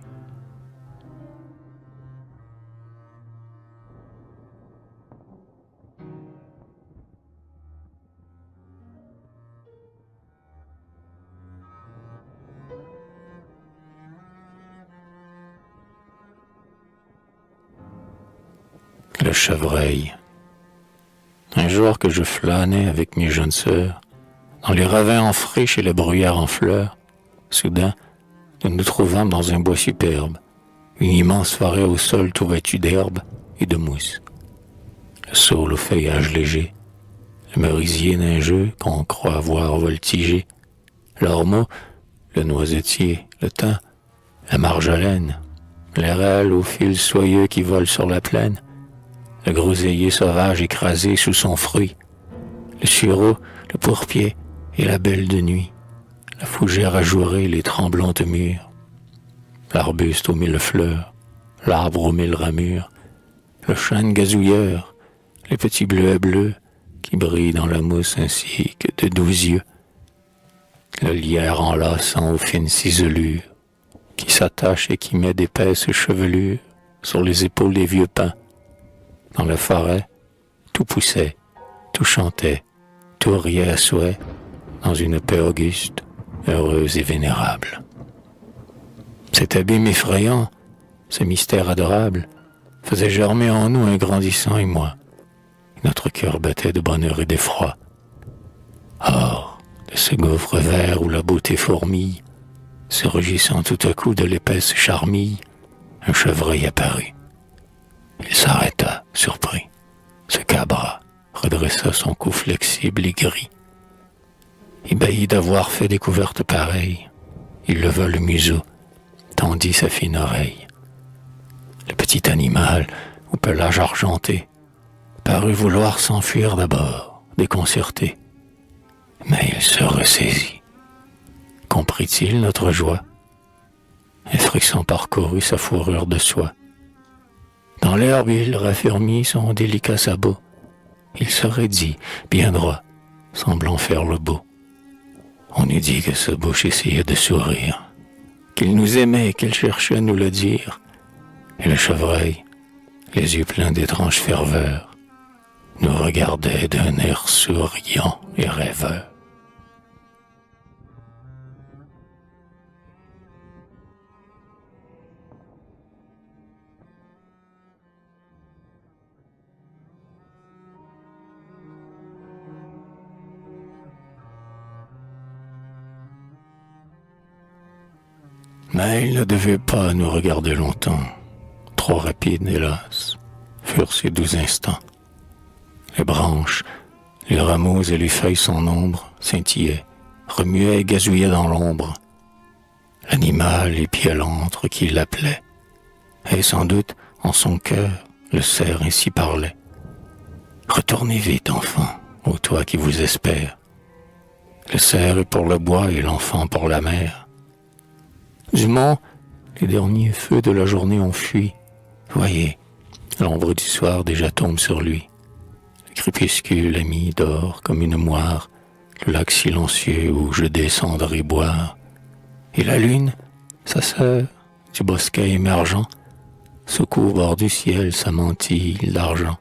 Le chevreuil. Un jour que je flânais avec mes jeunes sœurs, dans les ravins en friche et le bruyère en fleurs, soudain, nous nous trouvâmes dans un bois superbe, une immense forêt au sol tout vêtue d'herbe et de mousse. Le saule au feuillage léger, le merisier neigeux qu'on croit voir voltiger, l'ormeau, le noisetier, le thym, la marjolaine, l'érel au fil soyeux qui vole sur la plaine, le groseillier sauvage écrasé sous son fruit, le sureau, le pourpier et la belle de nuit, la fougère ajourée, les tremblantes mûres, l'arbuste aux mille fleurs, l'arbre aux mille ramures, le chêne gazouilleur, les petits bleuets bleus qui brillent dans la mousse ainsi que de doux yeux, le lierre enlaçant aux fines ciselures, qui s'attache et qui met d'épaisses chevelures sur les épaules des vieux pins. Dans la forêt, tout poussait, tout chantait, tout riait à souhait, dans une paix auguste, heureuse et vénérable. Cet abîme effrayant, ce mystère adorable, faisait germer en nous un grandissant émoi. Notre cœur battait de bonheur et d'effroi. Or, de ce gouffre vert où la beauté fourmille, se rugissant tout à coup de l'épaisse charmille, un chevreuil apparut. Il s'arrêta, surpris, se cabra, redressa son cou flexible et gris. Ébahi d'avoir fait découverte pareille, il leva le museau, tendit sa fine oreille. Le petit animal, au pelage argenté, parut vouloir s'enfuir d'abord, déconcerté. Mais il se ressaisit. Comprit-il notre joie? Un frisson parcourut sa fourrure de soie. Dans l'herbe, il raffermit son délicat sabot. Il se raidit, bien droit, semblant faire le beau. On eût dit que sa bouche essayait de sourire, qu'il nous aimait et qu'il cherchait à nous le dire. Et le chevreuil, les yeux pleins d'étrange ferveur, nous regardait d'un air souriant et rêveur. Mais il ne devait pas nous regarder longtemps. Trop rapides, hélas, furent ces 12 instants. Les branches, les rameaux et les feuilles sans nombre scintillaient, remuaient et gazouillaient dans l'ombre. L'animal épiait l'antre qui l'appelait, et sans doute, en son cœur, le cerf ainsi parlait. « Retournez vite, enfants, ô toi qui vous espères. le cerf est pour le bois et l'enfant pour la mer. Du mont, les derniers feux de la journée ont fui. Voyez, l'ombre du soir déjà tombe sur lui. Le crépuscule ami dort comme une moire, le lac silencieux où je descendrai boire. Et la lune, sa sœur, du bosquet émergent, secoue au bord du ciel sa mantille d'argent.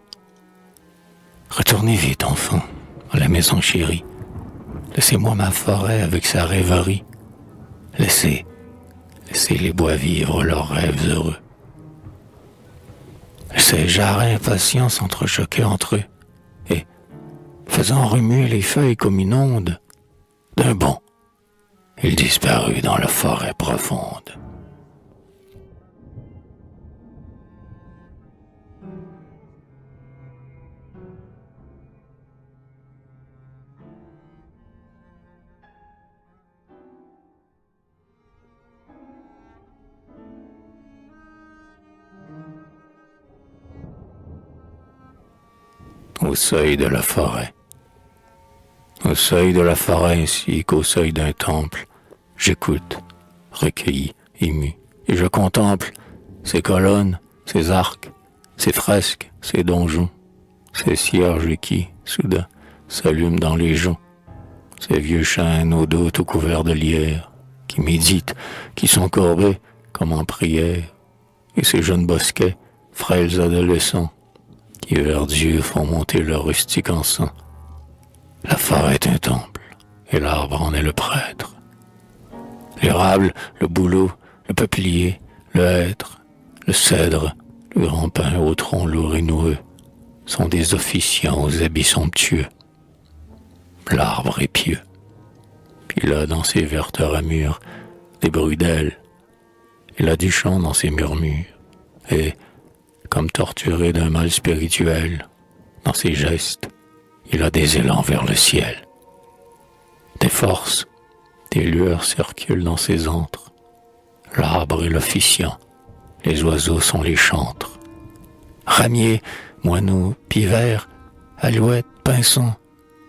Retournez vite, enfant, à la maison chérie. Laissez-moi ma forêt avec sa rêverie. Laissez les bois vivre leurs rêves heureux. Ces jarres impatients s'entrechoquaient entre eux, et, faisant remuer les feuilles comme une onde, d'un bond, il disparut dans la forêt profonde. Au seuil de la forêt. Au seuil de la forêt ainsi qu'au seuil d'un temple, j'écoute, recueilli, ému, et je contemple ces colonnes, ces arcs, ces fresques, ces donjons, ces cierges qui, soudain, s'allument dans les joncs, ces vieux chênes au dos tout couverts de lierre, qui méditent, qui sont courbés comme en prière, et ces jeunes bosquets, frêles adolescents, qui vers Dieu font monter leur rustique encens. La forêt est un temple, et l'arbre en est le prêtre. L'érable, le bouleau, le peuplier, le hêtre, le cèdre, le grand pin au tronc lourd et noueux, sont des officiants aux habits somptueux. L'arbre est pieux. Il a dans ses vertes ramures des bruits d'ailes. Il a du chant dans ses murmures, et, comme torturé d'un mal spirituel, dans ses gestes, il a des élans vers le ciel. Des forces, des lueurs circulent dans ses antres. L'arbre est l'officiant, les oiseaux sont les chantres. Ramiers, moineaux, pivers, alouettes, pinsons,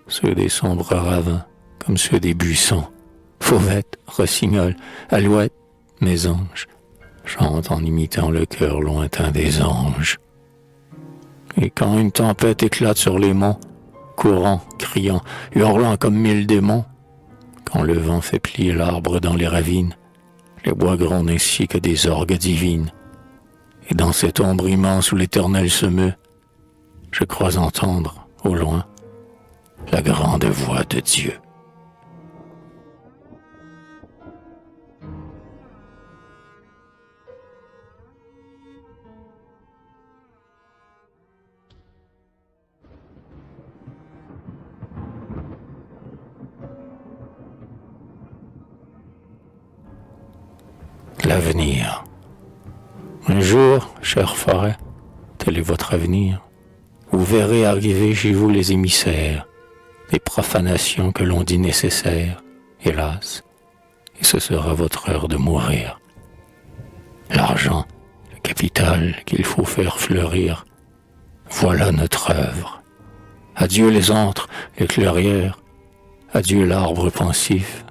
ceux des sombres ravins, comme ceux des buissons. Fauvettes, rossignols, alouettes, mésanges, chantent en imitant le cœur lointain des anges. Et quand une tempête éclate sur les monts, courant, criant, hurlant comme 1000 démons, quand le vent fait plier l'arbre dans les ravines, les bois grondent ainsi que des orgues divines. Et dans cette ombre immense où l'éternel se meut, je crois entendre, au loin, la grande voix de Dieu. L'avenir. Un jour, chère forêt, tel est votre avenir, vous verrez arriver chez vous les émissaires, les profanations que l'on dit nécessaires, hélas, et ce sera votre heure de mourir. L'argent, le capital qu'il faut faire fleurir, voilà notre œuvre. Adieu les antres, les clairières, adieu l'arbre pensif,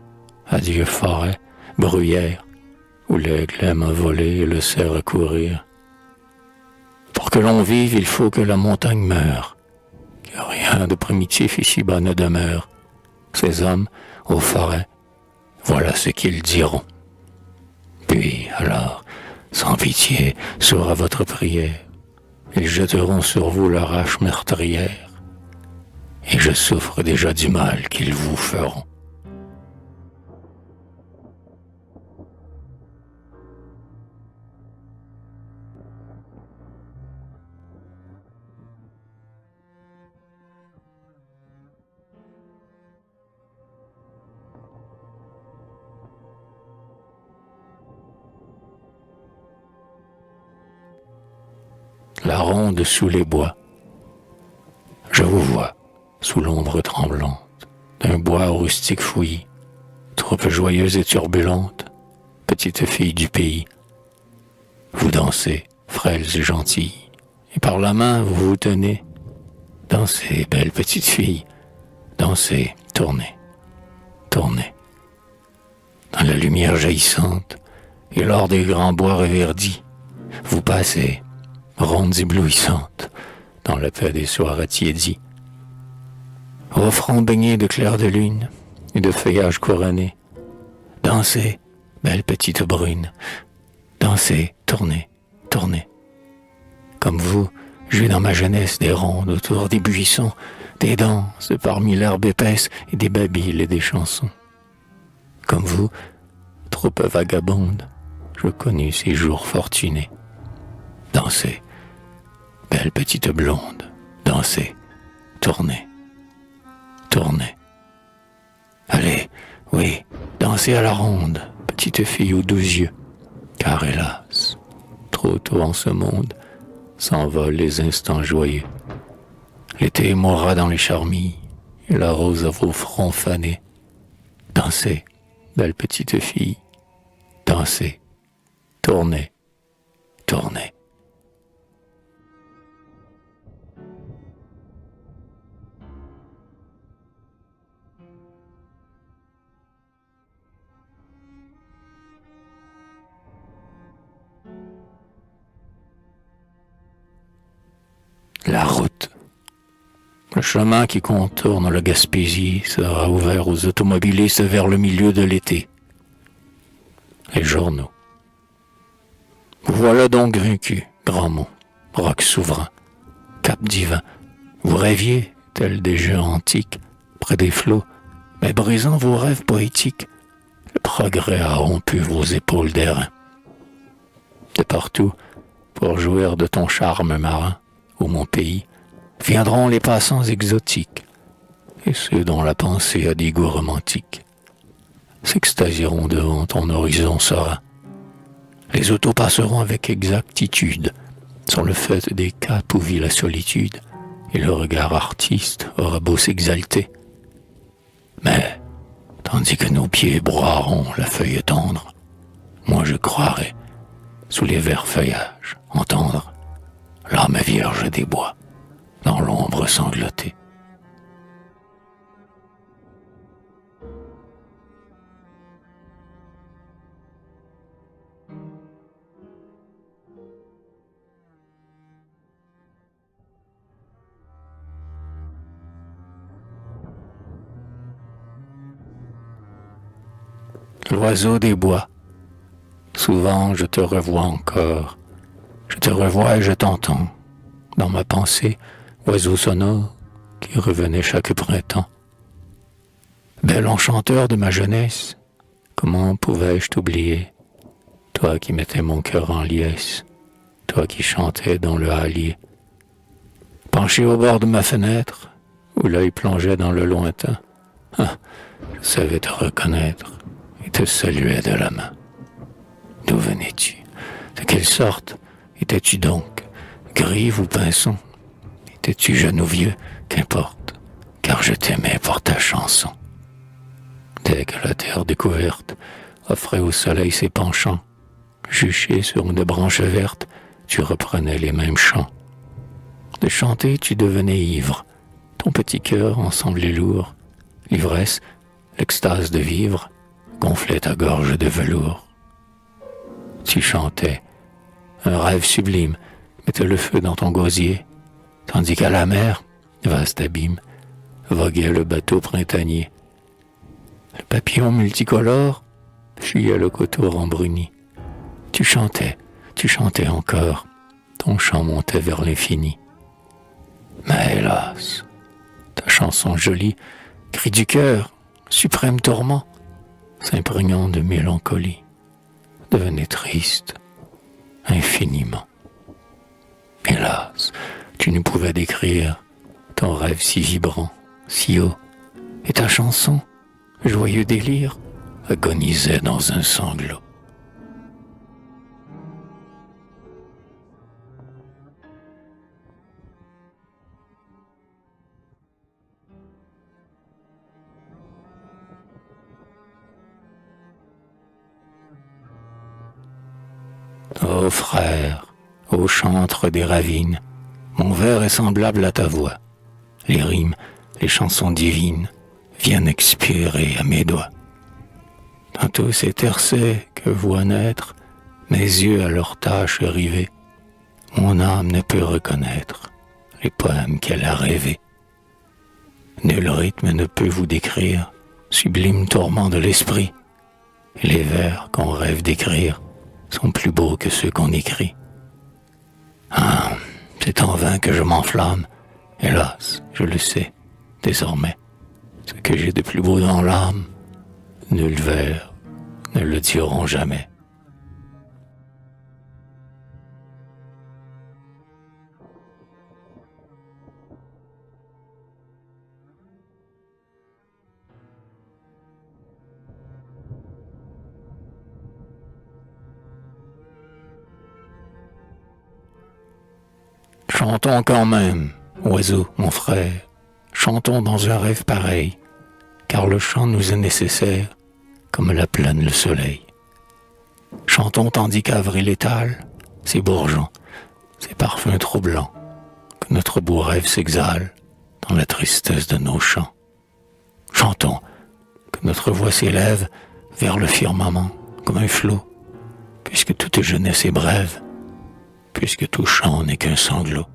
adieu forêt, bruyère, où l'aigle aime à voler et le cerf à courir. Pour que l'on vive, il faut que la montagne meure, que rien de primitif ici-bas ne demeure. Ces hommes, aux forêts, voilà ce qu'ils diront. Puis, alors, sans pitié, sourd à votre prière, ils jetteront sur vous leur hache meurtrière, et je souffre déjà du mal qu'ils vous feront. La ronde sous les bois. Je vous vois, sous l'ombre tremblante, d'un bois rustique fouillis, troupe joyeuse et turbulente, petite fille du pays. Vous dansez, frêles et gentilles, et par la main vous vous tenez. Dansez, belle petite fille, dansez, tournez. tournez. Dans la lumière jaillissante, et lors des grands bois reverdis, vous passez, rondes éblouissantes, dans la paix des soirs attiédis. Vos fronts baignés de clair de lune et de feuillages couronnés, dansez, belle petite brune, dansez, tournez, tournez. Comme vous, j'ai dans ma jeunesse des rondes autour des buissons, des danses parmi l'herbe épaisse et des babilles et des chansons. Comme vous, troupe vagabonde, je connus ces jours fortunés. Dansez, belle petite blonde, dansez, tournez, tournez. Allez, oui, dansez à la ronde, petite fille aux doux yeux, car hélas, trop tôt en ce monde, s'envolent les instants joyeux. L'été mourra dans les charmilles, et la rose à vos fronts fanés. Dansez, belle petite fille, dansez, tournez, tournez. La route. Le chemin qui contourne la Gaspésie sera ouvert aux automobilistes vers le milieu de l'été. Les journaux. Vous voilà donc vaincu, Grandmont, roc souverain, cap divin. Vous rêviez, tels des jeux antiques, près des flots, mais brisant vos rêves poétiques, le progrès a rompu vos épaules d'airain. De partout, pour jouir de ton charme marin, ô mon pays, viendront les passants exotiques, et ceux dont la pensée a des goûts romantiques s'extasieront devant ton horizon serein. Les autos passeront avec exactitude sur le fait des caps où vit la solitude, et le regard artiste aura beau s'exalter. Mais, tandis que nos pieds broieront la feuille tendre, moi je croirai, sous les verts feuillages, entendre l'âme vierge des bois, dans l'ombre sanglotée. L'oiseau des bois, souvent je te revois encore, je te revois et je t'entends, dans ma pensée, oiseau sonore qui revenait chaque printemps. Bel enchanteur de ma jeunesse, comment pouvais-je t'oublier, toi qui mettais mon cœur en liesse, toi qui chantais dans le hallier. Penché au bord de ma fenêtre, où l'œil plongeait dans le lointain, je savais te reconnaître et te saluais de la main. D'où venais-tu? De quelle sorte étais-tu donc? Grive ou pinson? Étais-tu jeune ou vieux? Qu'importe, car je t'aimais pour ta chanson. Dès que la terre découverte offrait au soleil ses penchants, juché sur une branche verte, tu reprenais les mêmes chants. De chanter, tu devenais ivre, ton petit cœur ensemblé lourd, l'ivresse, l'extase de vivre, gonflait ta gorge de velours. Tu chantais, un rêve sublime mettait le feu dans ton gosier, tandis qu'à la mer, vaste abîme, voguait le bateau printanier. Le papillon multicolore fuyait le coteau rembruni. Tu chantais encore, ton chant montait vers l'infini. Mais hélas, ta chanson jolie, cri du cœur, suprême tourment, s'imprégnant de mélancolie, devenait triste, infiniment. Hélas, tu ne pouvais décrire ton rêve si vibrant, si haut, et ta chanson, joyeux délire, agonisait dans un sanglot. Ô frère, ô chantre des ravines, mon vers est semblable à ta voix. Les rimes, les chansons divines viennent expirer à mes doigts. Tantôt c'est Tercet que voient naître mes yeux à leur tâche rivée. Mon âme ne peut reconnaître les poèmes qu'elle a rêvés. Nul rythme ne peut vous décrire, sublime tourment de l'esprit. Et les vers qu'on rêve d'écrire sont plus beaux que ceux qu'on écrit. Ah, c'est en vain que je m'enflamme. Hélas, je le sais, désormais. Ce que j'ai de plus beau dans l'âme, nul vers ne le diront jamais. Chantons quand même, oiseau, mon frère, chantons dans un rêve pareil, car le chant nous est nécessaire, comme la plaine le soleil. Chantons tandis qu'avril étale ses bourgeons, ses parfums troublants, que notre beau rêve s'exhale dans la tristesse de nos chants. Chantons, que notre voix s'élève vers le firmament comme un flot, puisque toute jeunesse est brève, puisque tout chant n'est qu'un sanglot.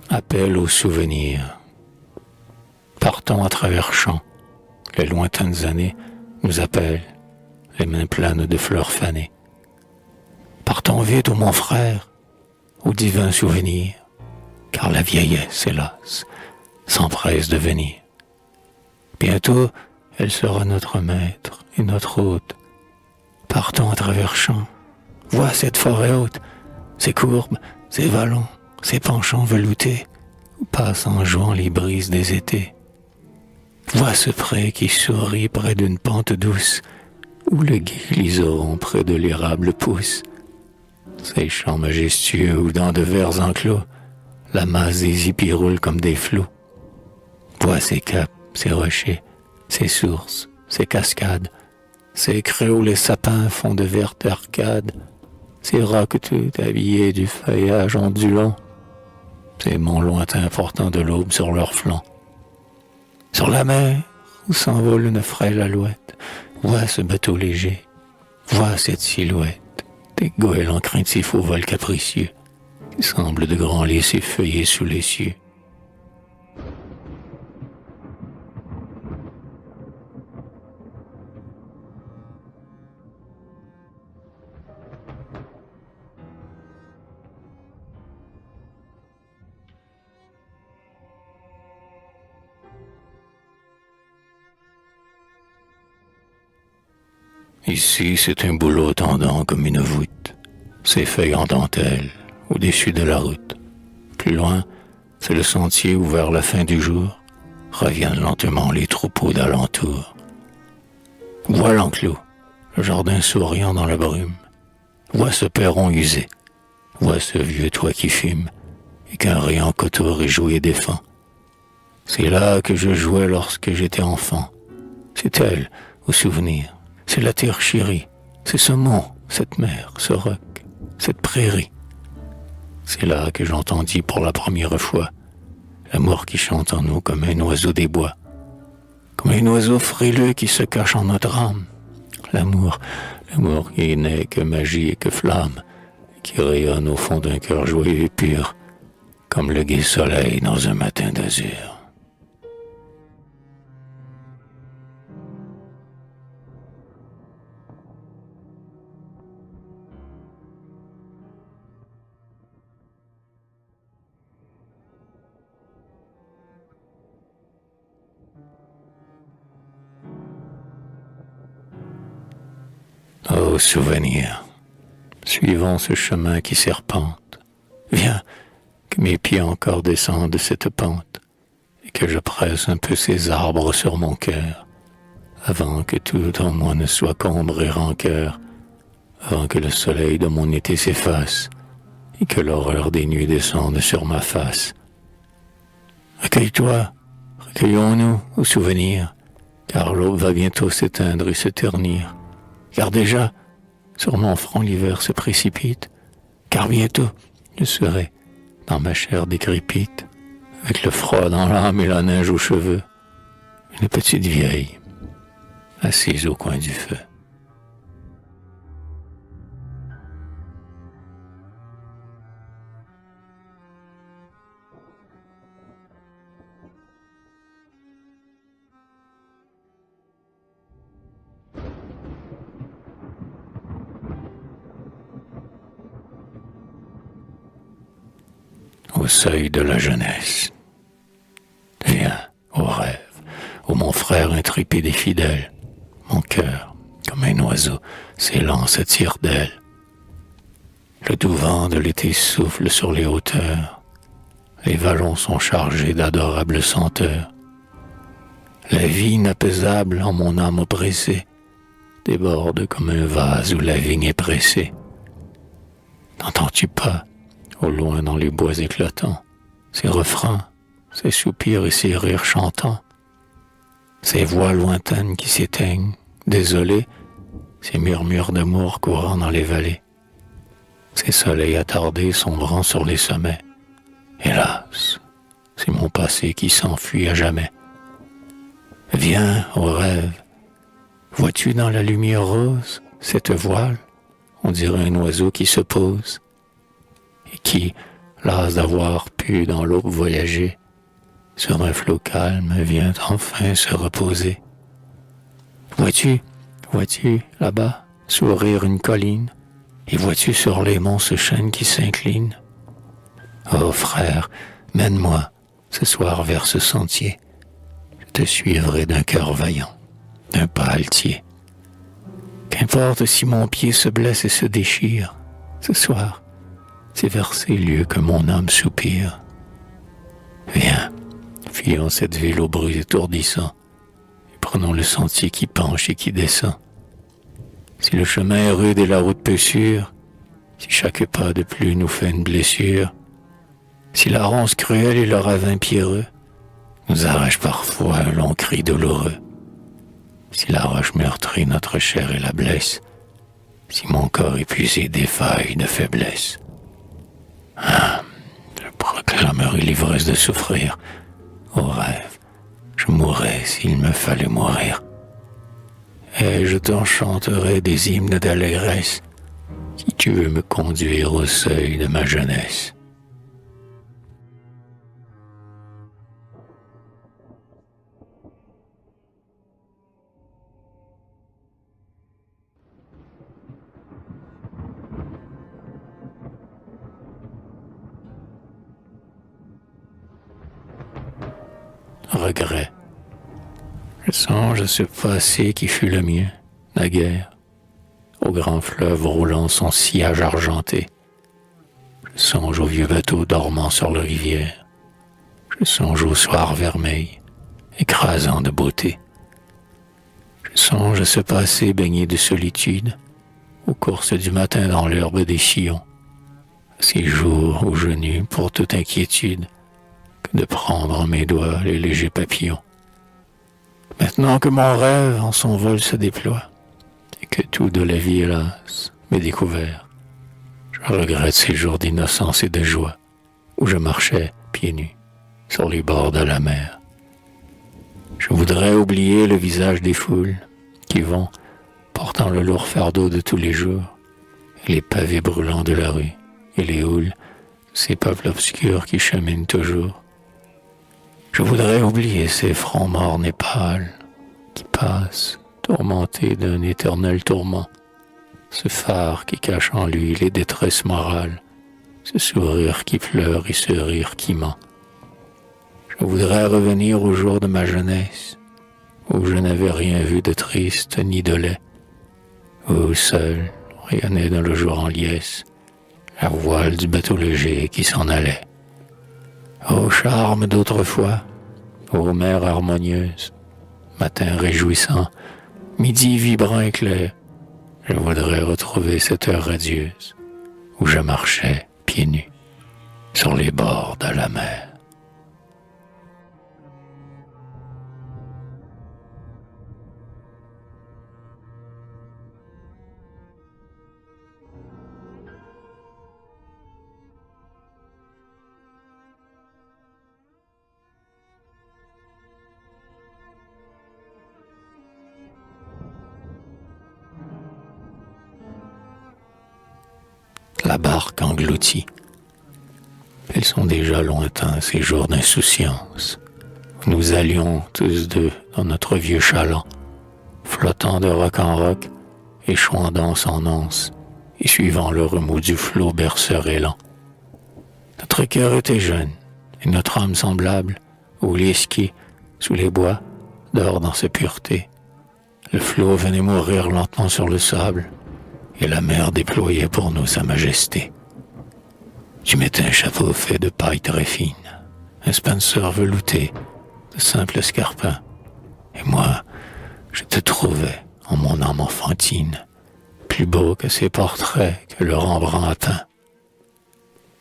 Appel aux souvenirs. Partons à travers champs, les lointaines années nous appellent, les mains pleines de fleurs fanées. Partons vite, ô mon frère, aux divins souvenirs, car la vieillesse, hélas, s'empresse de venir. Bientôt, elle sera notre maître et notre hôte. Partons à travers champs, vois cette forêt haute, ses courbes, ses vallons, ses penchants veloutés, où passent en jouant les brises des étés. Vois ce pré qui sourit près d'une pente douce, où le gai liseron près de l'érable pousse. Ces champs majestueux où dans de verts enclos, la masse des hippies roule comme des flots. Vois ces caps, ces rochers, ces sources, ces cascades, ces creux où les sapins font de vertes arcades, ces rocs tout habillés du feuillage ondulant, ces monts lointains portant de l'aube sur leurs flancs. Sur la mer, où s'envole une frêle alouette, vois ce bateau léger, vois cette silhouette, des goélands craintifs au vol capricieux, qui semblent de grands lys effeuillés sous les cieux. Ici, c'est un bouleau tendant comme une voûte, ses feuilles en dentelle, au-dessus de la route. Plus loin, c'est le sentier où vers la fin du jour reviennent lentement les troupeaux d'alentour. Vois l'enclos, le jardin souriant dans la brume. Vois ce perron usé, vois ce vieux toit qui fume et qu'un rayon coteau réjouit et défend. C'est là que je jouais lorsque j'étais enfant. C'est elle, au souvenir. C'est la terre chérie, c'est ce mont, cette mer, ce roc, cette prairie. C'est là que j'entendis pour la première fois l'amour qui chante en nous comme un oiseau des bois, comme un oiseau frileux qui se cache en notre âme. L'amour qui n'est que magie et que flamme, qui rayonne au fond d'un cœur joyeux et pur, comme le gai soleil dans un matin d'azur. Ô souvenir, suivons ce chemin qui serpente. Viens, que mes pieds encore descendent cette pente, et que je presse un peu ces arbres sur mon cœur, avant que tout en moi ne soit qu'ombre et rancœur, avant que le soleil de mon été s'efface, et que l'horreur des nuits descende sur ma face, Recueille-toi, recueillons-nous au souvenir, car l'aube va bientôt s'éteindre et se ternir. Car déjà, sur mon front l'hiver se précipite, car bientôt je serai dans ma chair décrépite, avec le froid dans l'âme et la neige aux cheveux, une petite vieille, assise au coin du feu. Au seuil de la jeunesse. Viens, au rêve, où mon frère intrépide et fidèle, mon cœur, comme un oiseau, s'élance à tire-d'aile. Le doux vent de l'été souffle sur les hauteurs, les vallons sont chargés d'adorables senteurs. La vie inapaisable en mon âme oppressée déborde comme un vase où la vigne est pressée. N'entends-tu pas, au loin dans les bois éclatants, ces refrains, ces soupirs et ces rires chantants, ces voix lointaines qui s'éteignent, désolées, ces murmures d'amour courant dans les vallées, ces soleils attardés sombrant sur les sommets. Hélas, c'est mon passé qui s'enfuit à jamais. Viens au rêve, vois-tu dans la lumière rose cette voile, on dirait un oiseau qui se pose, et qui, las d'avoir pu dans l'aube voyager, sur un flot calme vient enfin se reposer. Vois-tu, là-bas, sourire une colline, et vois-tu sur les monts ce chêne qui s'incline? Oh frère, mène-moi ce soir vers ce sentier, je te suivrai d'un cœur vaillant, d'un pas altier. Qu'importe si mon pied se blesse et se déchire, ce soir, c'est vers ces lieux que mon âme soupire. Viens, fuyons cette ville au bruit étourdissant, et prenons le sentier qui penche et qui descend. Si le chemin est rude et la route peu sûre, si chaque pas de plus nous fait une blessure, si la ronce cruelle et le ravin pierreux nous arrachent parfois un long cri douloureux, si la roche meurtrit notre chair et la blesse, si mon corps épuisé défaille de faiblesse, je proclamerai l'ivresse de souffrir. Au rêve, je mourrais s'il me fallait mourir. Et je t'en chanterai des hymnes d'allégresse, si tu veux me conduire au seuil de ma jeunesse. Regret. Je songe à ce passé qui fut le mien, naguère, au grand fleuve roulant son sillage argenté. Je songe aux vieux bateaux dormant sur la rivière. Je songe au soir vermeil, écrasant de beauté. Je songe à ce passé baigné de solitude, aux courses du matin dans l'herbe des sillons, à ces jours où je n'eus pour toute inquiétude que de prendre en mes doigts les légers papillons. Maintenant que mon rêve en son vol se déploie, et que tout de la vie, hélas, m'est découvert, je regrette ces jours d'innocence et de joie, où je marchais, pieds nus, sur les bords de la mer. Je voudrais oublier le visage des foules, qui vont, portant le lourd fardeau de tous les jours, et les pavés brûlants de la rue, et les houles, ces peuples obscurs qui cheminent toujours. Je voudrais oublier ces fronts mornes et pâles qui passent, tourmentés d'un éternel tourment, ce phare qui cache en lui les détresses morales, ce sourire qui pleure et ce rire qui ment. Je voudrais revenir au jour de ma jeunesse, où je n'avais rien vu de triste ni de laid, où seul rayonnait dans le jour en liesse la voile du bateau léger qui s'en allait. Ô charme d'autrefois, ô mer harmonieuse, matin réjouissant, midi vibrant et clair, je voudrais retrouver cette heure radieuse où je marchais pieds nus sur les bords de la mer. la barque engloutie. Ils sont déjà lointains ces jours d'insouciance, où nous allions tous deux dans notre vieux chaland, flottant de roc en roc, échouant d'anse en anse, et suivant le remous du flot berceur et lent. Notre cœur était jeune, et notre âme semblable, où l'esquier, sous les bois, dort dans sa pureté. Le flot venait mourir lentement sur le sable, et la mer déployait pour nous sa majesté. Tu mettais un chapeau fait de paille très fine, un Spencer velouté, de simples escarpins, et moi, je te trouvais, en mon âme enfantine, plus beau que ces portraits que le Rembrandt a peints.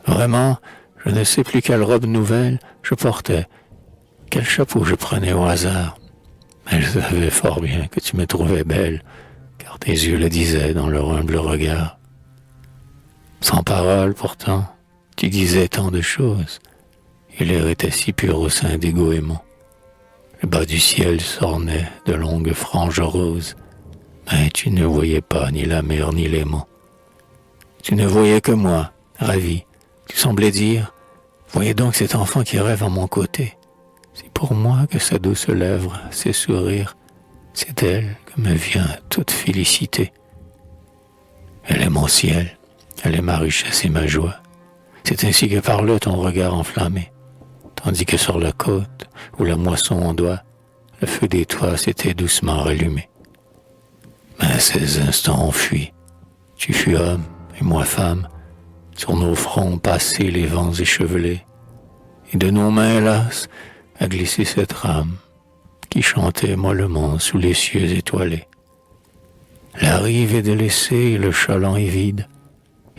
Vraiment, je ne sais plus quelle robe nouvelle je portais, quel chapeau je prenais au hasard, mais je savais fort bien que tu me trouvais belle, car tes yeux le disaient dans leur humble regard. Sans parole, pourtant, tu disais tant de choses, et l'air était si pur au sein des goémons. Le bas du ciel s'ornait de longues franges roses, mais tu ne voyais pas ni la mer ni l'aimant. Tu ne voyais que moi, ravi. Tu semblais dire, voyez donc cet enfant qui rêve à mon côté. C'est pour moi que sa douce lèvre, ses sourires, c'est d'elle que me vient toute félicité. Elle est mon ciel, elle est ma richesse et ma joie. C'est ainsi que parle ton regard enflammé, tandis que sur la côte, où la moisson ondoie, le feu des toits s'était doucement rallumé. Mais ces instants ont fui. Tu fus homme et moi femme, sur nos fronts passaient les vents échevelés, et de nos mains, hélas, a glissé cette rame qui chantait mollement sous les cieux étoilés. La rive est délaissée et le chaland est vide.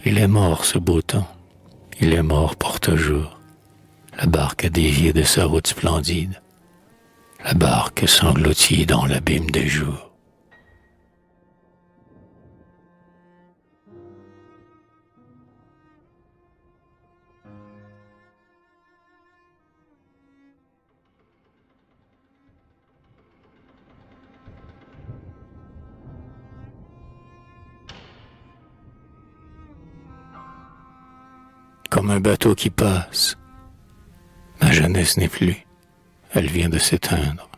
Il est mort ce beau temps, il est mort pour toujours. La barque a dévié de sa route splendide. La barque s'engloutit dans l'abîme des jours. Comme un bateau qui passe, ma jeunesse n'est plus, elle vient de s'éteindre.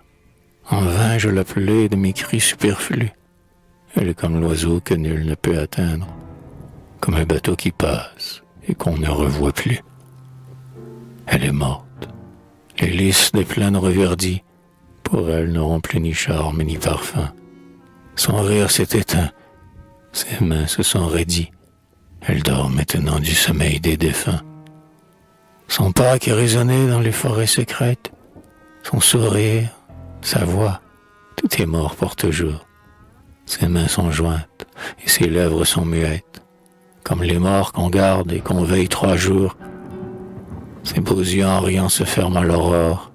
En vain je l'appelais de mes cris superflus. Elle est comme l'oiseau que nul ne peut atteindre, comme un bateau qui passe et qu'on ne revoit plus. Elle est morte. Les lys des plaines reverdies, pour elle n'auront plus ni charme ni parfum. Son rire s'est éteint, ses mains se sont raidies. Elle dort maintenant du sommeil des défunts. Son pas qui résonnait dans les forêts secrètes, son sourire, sa voix, tout est mort pour toujours. Ses mains sont jointes et ses lèvres sont muettes, comme les morts qu'on garde et qu'on veille 3 jours. Ses beaux yeux en riant se ferment à l'aurore,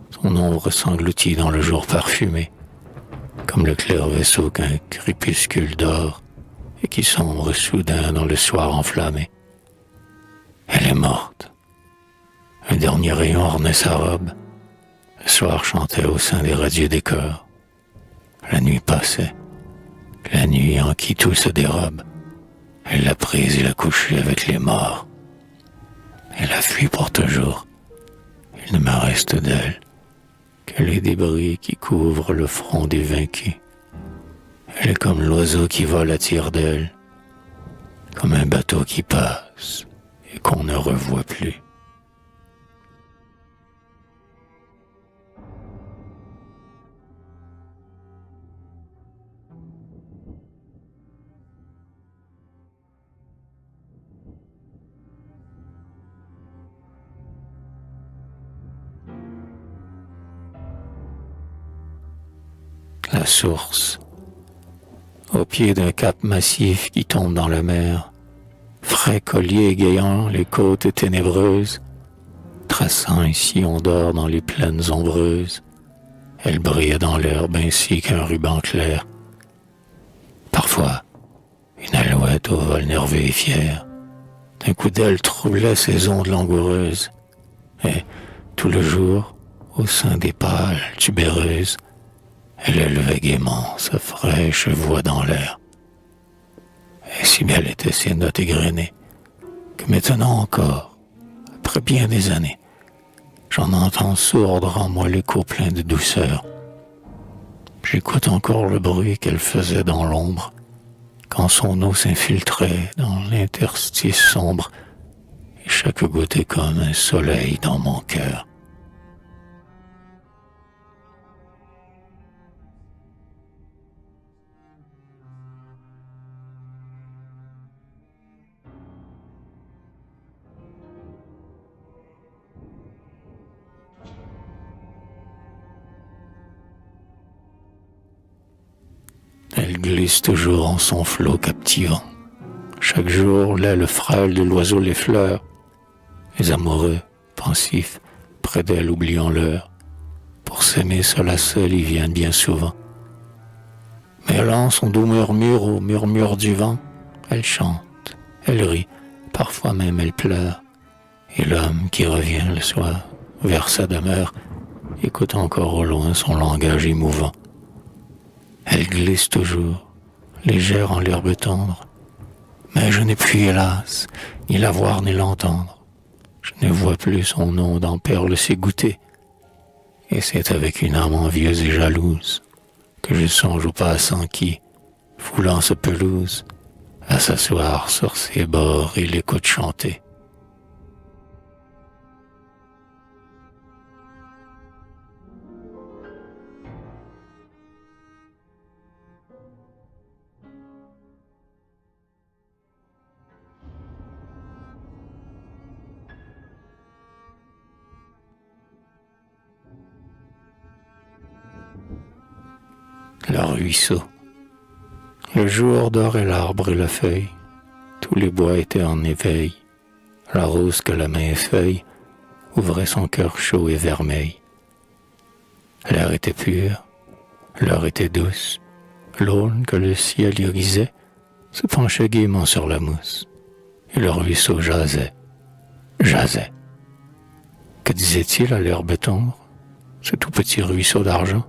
son ombre s'engloutit dans le jour parfumé, comme le clair vaisseau qu'un crépuscule dort et qui sombre soudain dans le soir enflammé. Elle est morte. Un dernier rayon ornait sa robe. Le soir chantait au sein des radieux décors. La nuit passait. La nuit en qui tout se dérobe. Elle l'a prise et l'a couchée avec les morts. Elle a fui pour toujours. Il ne me reste d'elle que les débris qui couvrent le front des vaincus. Elle est comme l'oiseau qui vole à tire-d'aile, comme un bateau qui passe et qu'on ne revoit plus. La source, au pied d'un cap massif qui tombe dans la mer, frais collier égayant les côtes ténébreuses, traçant un sillon d'or dans les plaines ombreuses, elle brillait dans l'herbe ainsi qu'un ruban clair. Parfois, une alouette au vol nerveux et fier, d'un coup d'aile troublait ses ondes langoureuses, et tout le jour, au sein des pâles tubéreuses, elle élevait gaiement sa fraîche voix dans l'air. Et si belle étaient ses notes égrenées, que maintenant encore, après bien des années, j'en entends sourdre en moi l'écho plein de douceur. J'écoute encore le bruit qu'elle faisait dans l'ombre, quand son eau s'infiltrait dans l'interstice sombre, et chaque goutte est comme un soleil dans mon cœur. Elle glisse toujours en son flot captivant. Chaque jour, l'aile frêle de l'oiseau l'effleure. Les amoureux, pensifs, près d'elle oubliant l'heure. Pour s'aimer seul à seul, ils viennent bien souvent. Mêlant son doux murmure au murmure du vent, elle chante, elle rit, parfois même elle pleure. Et l'homme qui revient le soir vers sa demeure écoute encore au loin son langage émouvant. Elle glisse toujours, légère en l'herbe tendre, mais je n'ai plus, hélas, ni la voir ni l'entendre. Je ne vois plus son nom dans perles s'égoutter, et c'est avec une âme envieuse et jalouse que je songe au passant qui, foulant ce pelouse, à s'asseoir sur ses bords et l'écoute chanter. Le ruisseau. Le jour dorait l'arbre et la feuille. Tous les bois étaient en éveil. La rose que la main feuille ouvrait son cœur chaud et vermeil. L'air était pur, l'heure était douce. L'aune que le ciel irisait se penchait gaiement sur la mousse. Et le ruisseau jasait, jasait. Que disait-il à l'herbe tendre, ce tout petit ruisseau d'argent?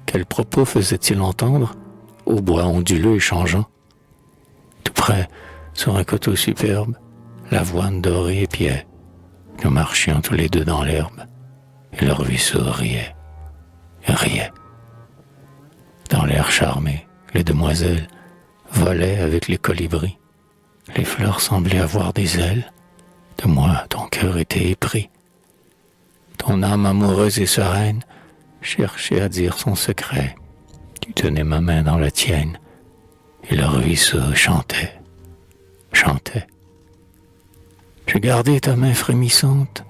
Quel propos faisait-il entendre au bois onduleux et changeant? Tout près, sur un coteau superbe, l'avoine dorée épiait. Nous marchions tous les deux dans l'herbe, et le ruisseau riait, riait. Dans l'air charmé, les demoiselles volaient avec les colibris. Les fleurs semblaient avoir des ailes. De moi, ton cœur était épris. Ton âme amoureuse et sereine cherchait à dire son secret. Tu tenais ma main dans la tienne, et le ruisseau chantait, chantait. Je gardai ta main frémissante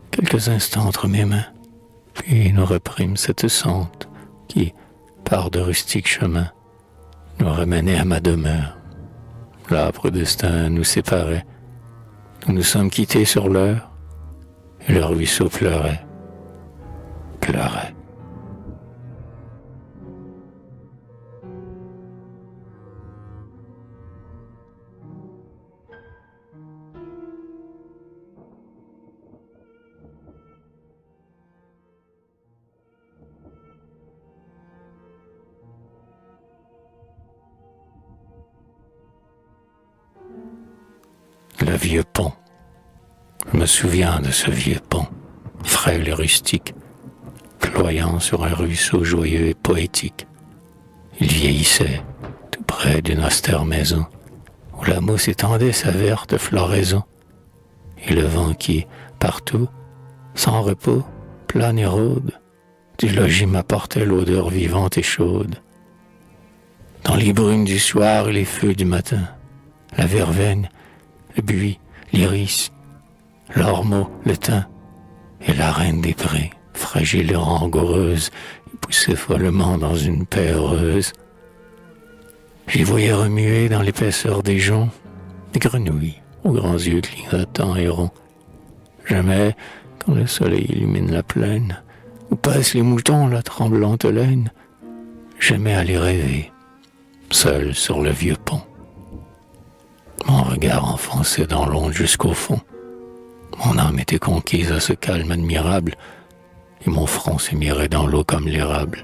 quelques instants entre mes mains, puis nous reprîmes cette sente qui, par de rustiques chemins, nous ramenait à ma demeure. L'âpre destin nous séparait. Nous nous sommes quittés sur l'heure, et le ruisseau pleurait, pleurait. Le vieux pont. Je me souviens de ce vieux pont, frêle et rustique, ployant sur un ruisseau joyeux et poétique. Il vieillissait, tout près d'une austère maison, où la mousse étendait sa verte floraison, et le vent qui, partout, sans repos, plane et rôde, du logis m'apportait l'odeur vivante et chaude. Dans les brumes du soir et les feux du matin, la verveine, le buis, l'iris, l'ormeau, le thym, et la reine des prés, fragile et langoureuse, poussait follement dans une paix heureuse. J'y voyais remuer dans l'épaisseur des joncs des grenouilles aux grands yeux clignotants et ronds. Jamais, quand le soleil illumine la plaine, où passent les moutons la tremblante laine, jamais à les rêver, seul sur le vieux pont. Mon regard enfoncé dans l'onde jusqu'au fond. Mon âme était conquise à ce calme admirable, et mon front s'émirait dans l'eau comme l'érable.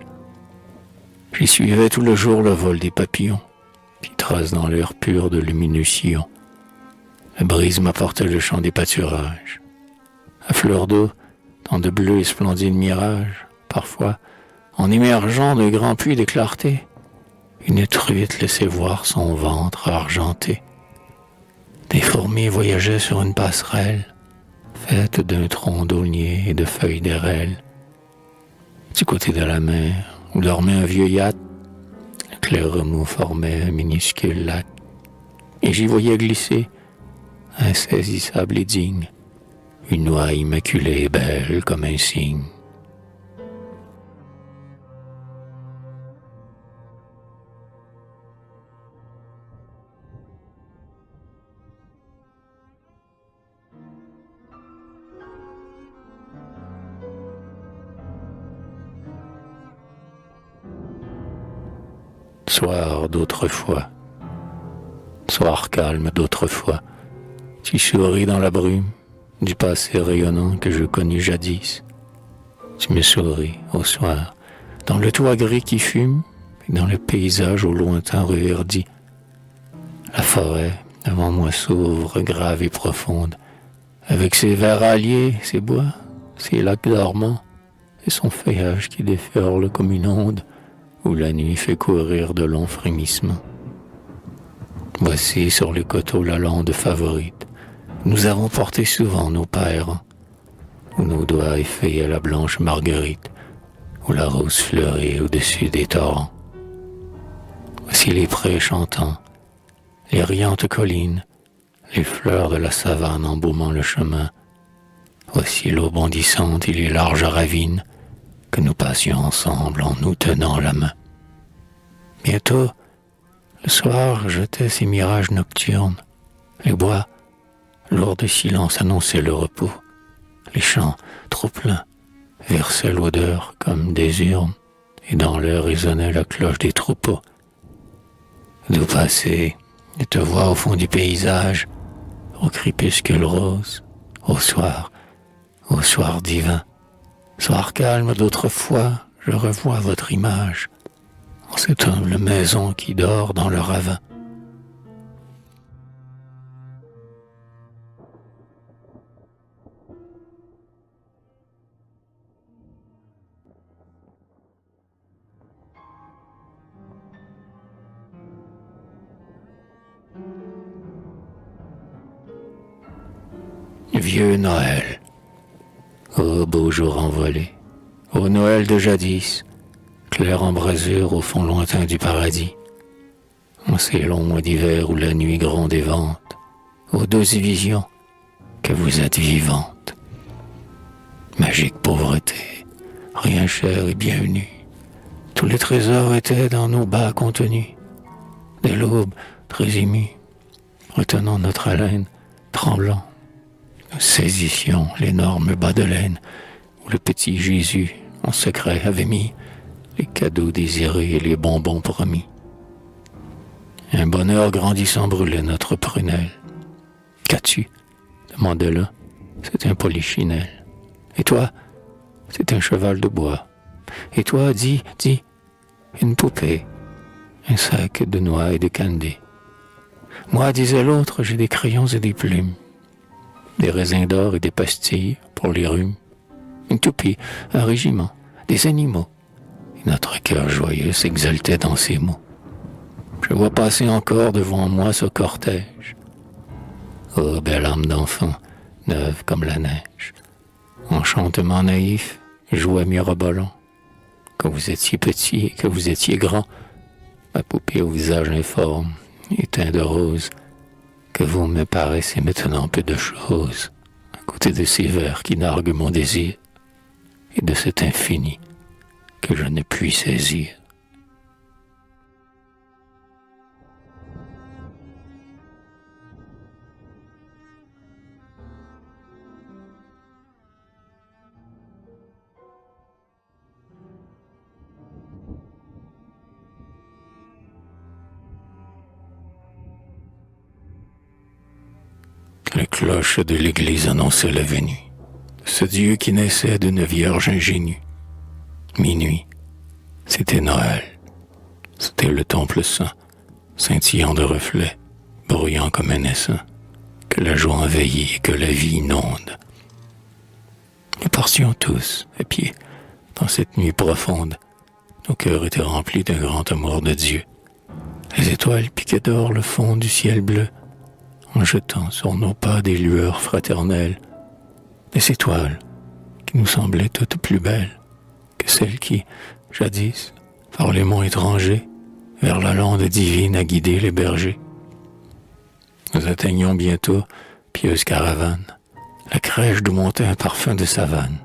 J'y suivais tout le jour le vol des papillons, qui tracent dans l'air pur de lumineux sillons. La brise m'apportait le chant des pâturages. À fleur d'eau, dans de bleus et splendides mirages, parfois, en émergeant de grands puits de clarté, une truite laissait voir son ventre argenté. Des fourmis voyageaient sur une passerelle, faite d'un tronc d'aulnier et de feuilles d'érel. Du côté de la mer, où dormait un vieux yacht, le clair remous formait un minuscule lac, et j'y voyais glisser, insaisissable et digne, une noix immaculée et belle comme un cygne. Soir d'autrefois, soir calme d'autrefois, tu souris dans la brume du passé rayonnant que je connus jadis. Tu me souris au soir, dans le toit gris qui fume et dans le paysage au lointain reverdi. La forêt devant moi s'ouvre grave et profonde, avec ses verts alliés, ses bois, ses lacs dormants et son feuillage qui déferle comme une onde, où la nuit fait courir de longs frémissements. Voici sur les coteaux la lande favorite, nous avons porté souvent nos pères, où nos doigts effeuillaient la blanche marguerite, où la rose fleurit au-dessus des torrents. Voici les prés chantants, les riantes collines, les fleurs de la savane embaumant le chemin. Voici l'eau bondissante et les larges ravines, que nous passions ensemble en nous tenant la main. Bientôt, le soir jetait ses mirages nocturnes. Les bois, lourds de silence, annonçaient le repos. Les champs, trop pleins, versaient l'odeur comme des urnes, et dans l'air résonnait la cloche des troupeaux. D'où passer et te voir au fond du paysage, au crépuscule rose, au soir divin. Soir calme d'autrefois, je revois votre image, en cette humble maison qui dort dans le ravin. Vieux Noël, ô beau jour envolé, ô Noël de jadis, claire embrasure au fond lointain du paradis, en ces longs mois d'hiver où la nuit gronde et vente, ô douce vision que vous êtes vivante. Magique pauvreté, rien cher et bienvenu, tous les trésors étaient dans nos bas contenus. Dès l'aube, très émus, retenant notre haleine, tremblant, nous saisissions l'énorme bas de laine où le petit Jésus, en secret, avait mis les cadeaux désirés et les bonbons promis. Un bonheur grandissant brûlait notre prunelle. Qu'as-tu? Demanda l'un. C'est un polichinelle. Et toi? C'est un cheval de bois. Et toi, dis, une poupée, un sac de noix et de candy. Moi, disait l'autre, j'ai des crayons et des plumes, des raisins d'or et des pastilles pour les rhumes, une toupie, un régiment, des animaux. Et notre cœur joyeux s'exaltait dans ces mots. Je vois passer encore devant moi ce cortège. Oh, belle âme d'enfant, neuve comme la neige, enchantement naïf, jouet mirobolant. Quand vous étiez petit et que vous étiez grand, ma poupée au visage informe et teint de rose, que vous me paraissez maintenant peu de choses, à côté de ces vers qui narguent mon désir, et de cet infini que je ne puis saisir. Les cloches de l'église annonçaient la venue, ce Dieu qui naissait d'une vierge ingénue. Minuit, c'était Noël, c'était le temple saint, scintillant de reflets, bruyant comme un essaim, que que la joie envahit et que la vie inonde. Nous partions tous, à pied, dans cette nuit profonde. Nos cœurs étaient remplis d'un grand amour de Dieu. Les étoiles piquaient d'or le fond du ciel bleu, en jetant sur nos pas des lueurs fraternelles, des étoiles qui nous semblaient toutes plus belles que celles qui, jadis, par les monts étrangers, vers la lande divine a guidé les bergers. Nous atteignions bientôt, pieuse caravane, la crèche d'où montait un parfum de savane.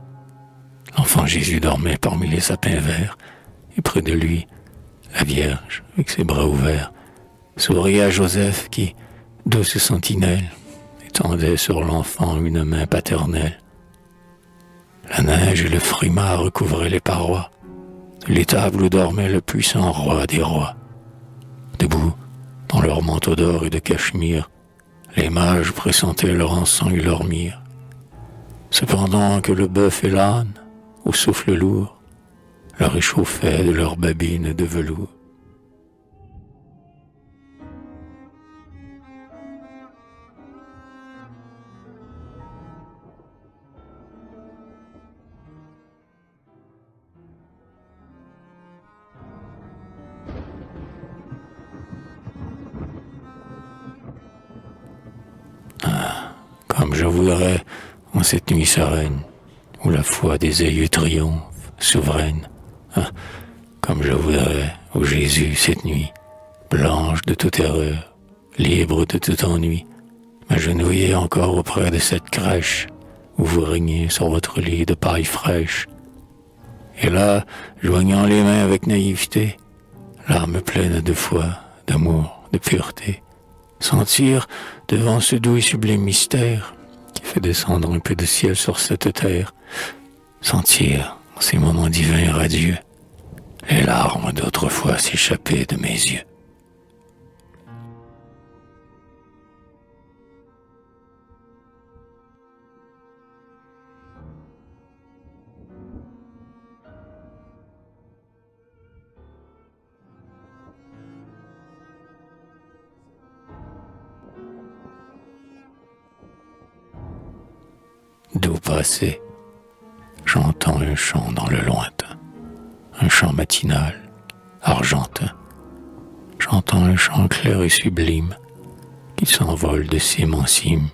L'enfant Jésus dormait parmi les sapins verts, et près de lui, la Vierge, avec ses bras ouverts, souriait à Joseph qui, douce sentinelle, étendait sur l'enfant une main paternelle. La neige et le frimas recouvraient les parois de l'étable où dormait le puissant roi des rois. Debout, dans leurs manteaux d'or et de cachemire, les mages pressentaient leur encens et leur myrrhe. Cependant que le bœuf et l'âne, au souffle lourd, leur réchauffaient de leurs babines de velours. Comme je voudrais, en cette nuit sereine, où la foi des aïeux triomphe, souveraine, comme je voudrais, ô Jésus, cette nuit, blanche de toute erreur, libre de tout ennui, m'agenouiller encore auprès de cette crèche, où vous régnez sur votre lit de paille fraîche. Et là, joignant les mains avec naïveté, l'âme pleine de foi, d'amour, de pureté, sentir, devant ce doux et sublime mystère qui fait descendre un peu de ciel sur cette terre, sentir, en ces moments divins et radieux, les larmes d'autrefois s'échapper de mes yeux. Doux passé, j'entends un chant dans le lointain, un chant matinal, argentin. J'entends un chant clair et sublime qui s'envole de cime en cime.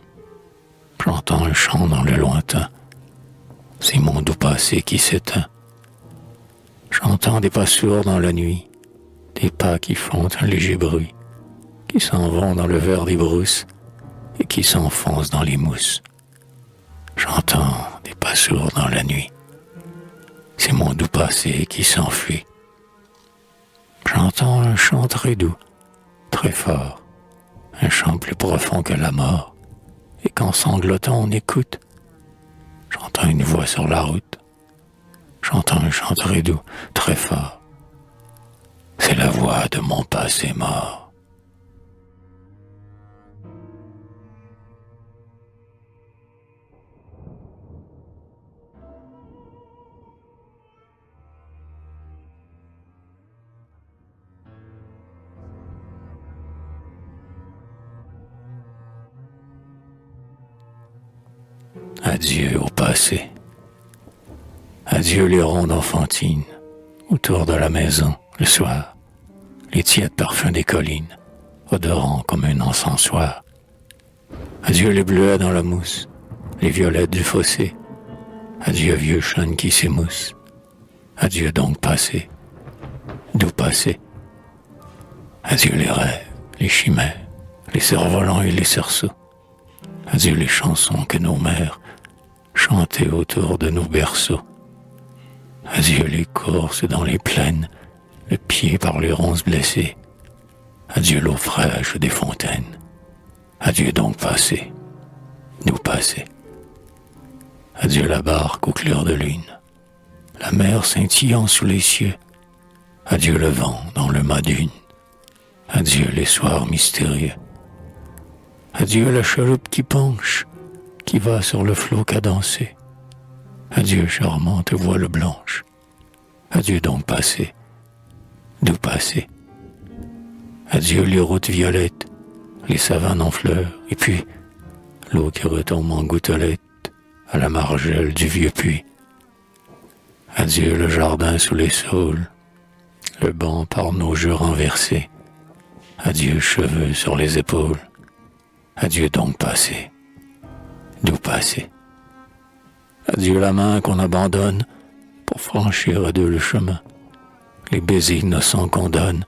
J'entends un chant dans le lointain, c'est mon doux passé qui s'éteint. J'entends des pas sourds dans la nuit, des pas qui font un léger bruit, qui s'en vont dans le vert des brousses et qui s'enfoncent dans les mousses. J'entends des pas sourds dans la nuit. C'est mon doux passé qui s'enfuit. J'entends un chant très doux, très fort, un chant plus profond que la mort. Et qu'en sanglotant on écoute, j'entends une voix sur la route. J'entends un chant très doux, très fort. C'est la voix de mon passé mort. Adieu au passé. Adieu les rondes enfantines, autour de la maison, le soir, les tièdes parfums des collines, odorant comme un encensoir. Adieu les bleuets dans la mousse, les violettes du fossé. Adieu vieux chêne qui s'émousse. Adieu donc passé, doux passé. Adieu les rêves, les chimères, les cerfs-volants et les cerceaux. Adieu les chansons que nos mères chantaient autour de nos berceaux. Adieu les courses dans les plaines, le pied par les ronces blessées. Adieu l'eau fraîche des fontaines. Adieu donc passé, nous passé. Adieu la barque au clair de lune, la mer scintillant sous les cieux. Adieu le vent dans le mât d'une. Adieu les soirs mystérieux. Adieu la chaloupe qui penche, qui va sur le flot cadencé. Adieu charmante voile blanche. Adieu donc passé, doux passé. Adieu les routes violettes, les savanes en fleurs, et puis l'eau qui retombe en gouttelettes à la margelle du vieux puits. Adieu le jardin sous les saules, le banc par nos jeux renversés. Adieu cheveux sur les épaules. Adieu donc passé, doux passé. Adieu la main qu'on abandonne pour franchir à deux le chemin. Les baisers innocents qu'on donne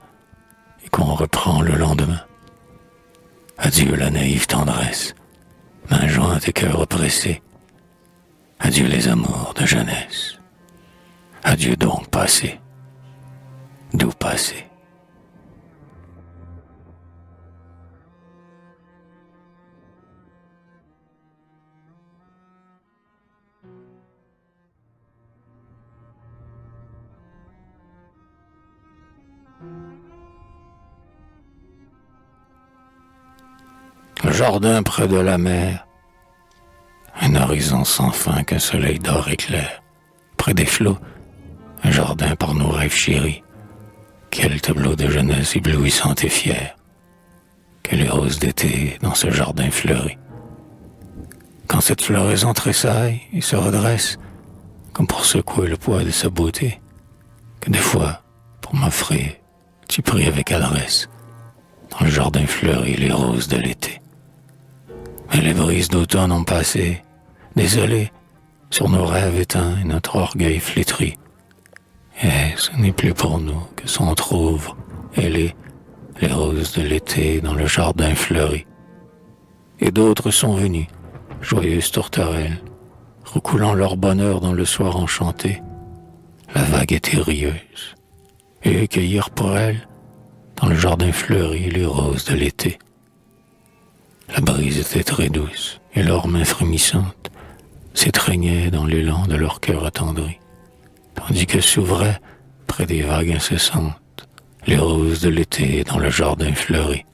et qu'on reprend le lendemain. Adieu la naïve tendresse, main jointe et cœur oppressé. Adieu les amours de jeunesse. Adieu donc passé, doux passé. Le jardin près de la mer, un horizon sans fin qu'un soleil d'or éclaire. Près des flots, un jardin par nos rêves chéris. Quel tableau de jeunesse éblouissante et fière. Quelle rose d'été dans ce jardin fleuri. Quand cette floraison tressaille et se redresse, comme pour secouer le poids de sa beauté, que des fois, pour m'offrir, tu pries avec adresse, dans le jardin fleuri les roses de l'été. Mais les brises d'automne ont passé, désolé, sur nos rêves éteints et notre orgueil flétri. Et ce n'est plus pour nous que s'entr'ouvrent, ailées, les roses de l'été dans le jardin fleuri. Et d'autres sont venus, joyeuses tourterelles, recoulant leur bonheur dans le soir enchanté. La vague était rieuse, et cueillir pour elles, dans le jardin fleuri, les roses de l'été. La brise était très douce, et leurs mains frémissantes s'étreignaient dans l'élan de leur cœur attendri, tandis que s'ouvraient, près des vagues incessantes, les roses de l'été dans le jardin fleuri.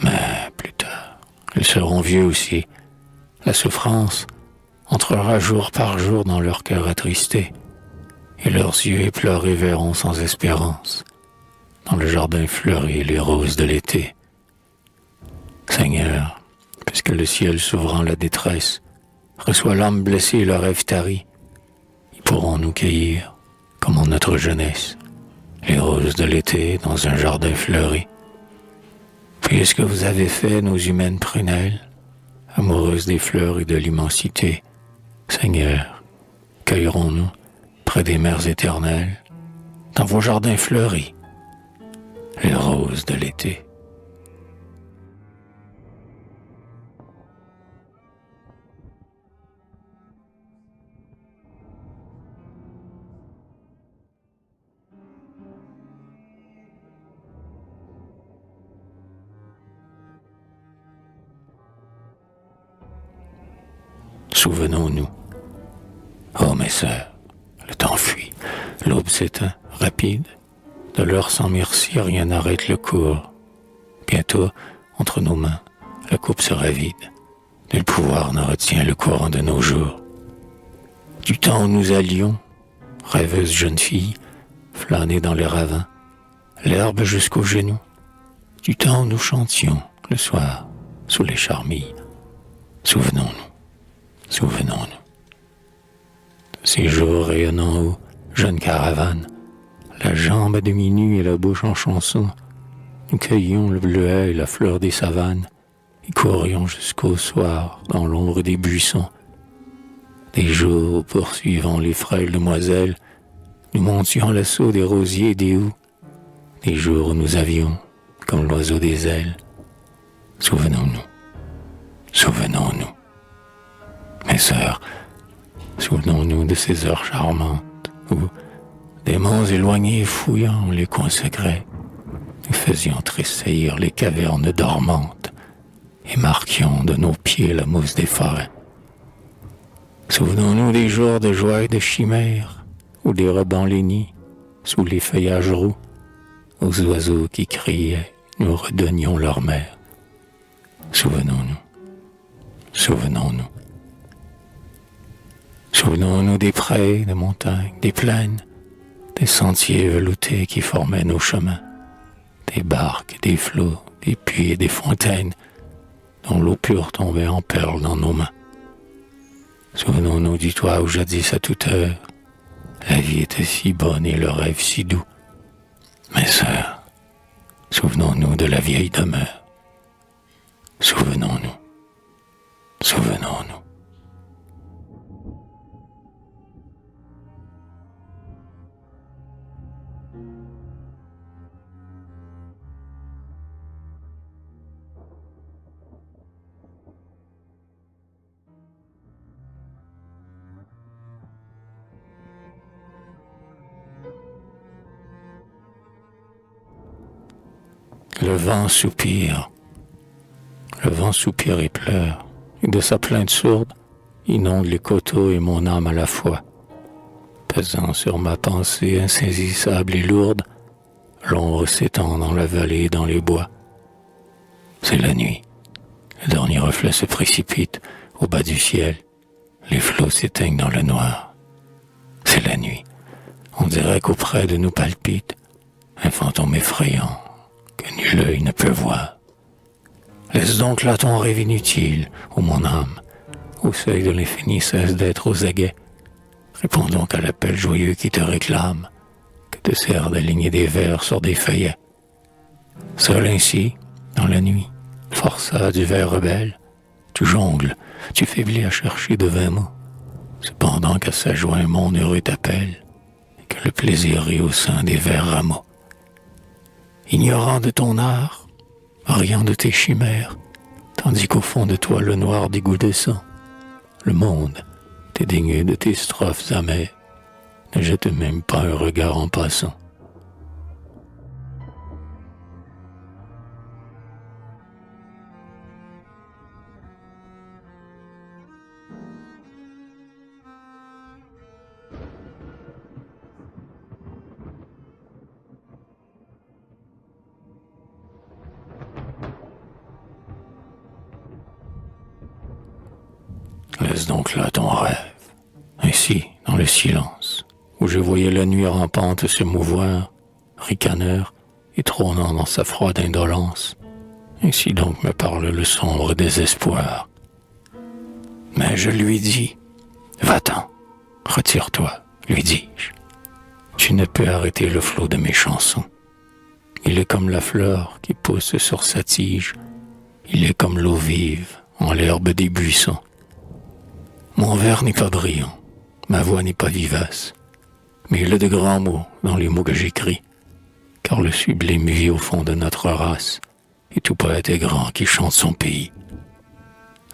Mais plus tard, ils seront vieux aussi. La souffrance entrera jour par jour dans leur cœur attristé, et leurs yeux éplorés verront sans espérance, dans le jardin fleuri, les roses de l'été. Seigneur, puisque le ciel s'ouvrant la détresse reçoit l'âme blessée et le rêve tari, ils pourront nous cueillir, comme en notre jeunesse, les roses de l'été dans un jardin fleuri. Puisque vous avez fait nos humaines prunelles, amoureuses des fleurs et de l'immensité, Seigneur, cueillerons-nous près des mers éternelles, dans vos jardins fleuris, les roses de l'été. Souvenons-nous. Oh mes sœurs, le temps fuit, l'aube s'éteint, rapide, de l'heure sans merci, rien n'arrête le cours. Bientôt, entre nos mains, la coupe sera vide, nul pouvoir ne retient le courant de nos jours. Du temps où nous allions, rêveuses jeunes filles, flâner dans les ravins, l'herbe jusqu'aux genoux, du temps où nous chantions, le soir, sous les charmilles, souvenons-nous. Souvenons-nous. Ces jours rayonnant haut, jeune caravane, la jambe à demi nue et la bouche en chanson, nous cueillions le bleuet et la fleur des savanes, et courions jusqu'au soir dans l'ombre des buissons. Des jours poursuivant les frêles demoiselles, nous montions l'assaut des rosiers et des houx. Des jours où nous avions, comme l'oiseau des ailes. Souvenons-nous. Souvenons-nous. Mes sœurs, souvenons-nous de ces heures charmantes où, démons éloignés et fouillant les coins secrets, nous faisions tressaillir les cavernes dormantes et marquions de nos pieds la mousse des forêts. Souvenons-nous des jours de joie et de chimère où des rebans lénis, sous les feuillages roux, aux oiseaux qui criaient, nous redonnions leur mère. Souvenons-nous. Souvenons-nous. Souvenons-nous des prés, des montagnes, des plaines, des sentiers veloutés qui formaient nos chemins, des barques, des flots, des puits et des fontaines, dont l'eau pure tombait en perles dans nos mains. Souvenons-nous du toit où jadis à toute heure, la vie était si bonne et le rêve si doux. Mes sœurs, souvenons-nous de la vieille demeure. Souvenons-nous, souvenons-nous. Le vent soupire et pleure, et de sa plainte sourde, inonde les coteaux et mon âme à la fois. Pesant sur ma pensée insaisissable et lourde, l'ombre s'étend dans la vallée et dans les bois. C'est la nuit. Le dernier reflet se précipite au bas du ciel. Les flots s'éteignent dans le noir. C'est la nuit. On dirait qu'auprès de nous palpite un fantôme effrayant que nul œil ne peut voir. Laisse donc là ton rêve inutile, ô mon âme, au seuil de l'infini cesse d'être aux aguets. Réponds donc à l'appel joyeux qui te réclame, que te sert d'aligner des vers sur des feuillets. Seul ainsi, dans la nuit, forçat du vers rebelle, tu jongles, tu faiblis à chercher de vains mots, cependant qu'à sa joie mon heureux t'appelle, et que le plaisir rit au sein des vers rameaux. Ignorant de ton art, riant de tes chimères, tandis qu'au fond de toi le noir dégoût descend, le monde, dédaigné de tes strophes amères, ne jette même pas un regard en passant. Laisse donc là ton rêve, ainsi, dans le silence, où je voyais la nuit rampante se mouvoir, ricaneur et trônant dans sa froide indolence. Ainsi donc me parle le sombre désespoir. Mais je lui dis, va-t'en, retire-toi, lui dis-je. Tu ne peux arrêter le flot de mes chansons. Il est comme la fleur qui pousse sur sa tige, il est comme l'eau vive en l'herbe des buissons. Mon vers n'est pas brillant, ma voix n'est pas vivace, mais il est de grands mots dans les mots que j'écris, car le sublime vit au fond de notre race, et tout poète est grand qui chante son pays.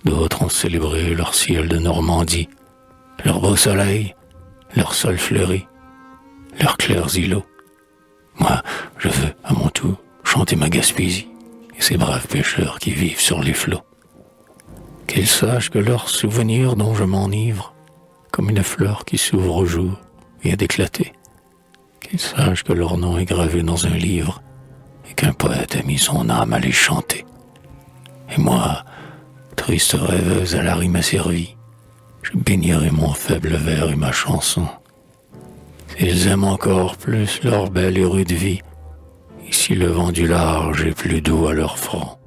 D'autres ont célébré leur ciel de Normandie, leur beau soleil, leur sol fleuri, leurs clairs îlots. Moi, je veux, à mon tour, chanter ma Gaspésie et ces braves pêcheurs qui vivent sur les flots. Qu'ils sachent que leurs souvenirs dont je m'enivre, comme une fleur qui s'ouvre au jour, vient d'éclater. Qu'ils sachent que leur nom est gravé dans un livre et qu'un poète a mis son âme à les chanter. Et moi, triste rêveuse à la rime asservie, je bénirai mon faible vers et ma chanson. S'ils aiment encore plus leur belle et rude vie, et si le vent du large est plus doux à leur front.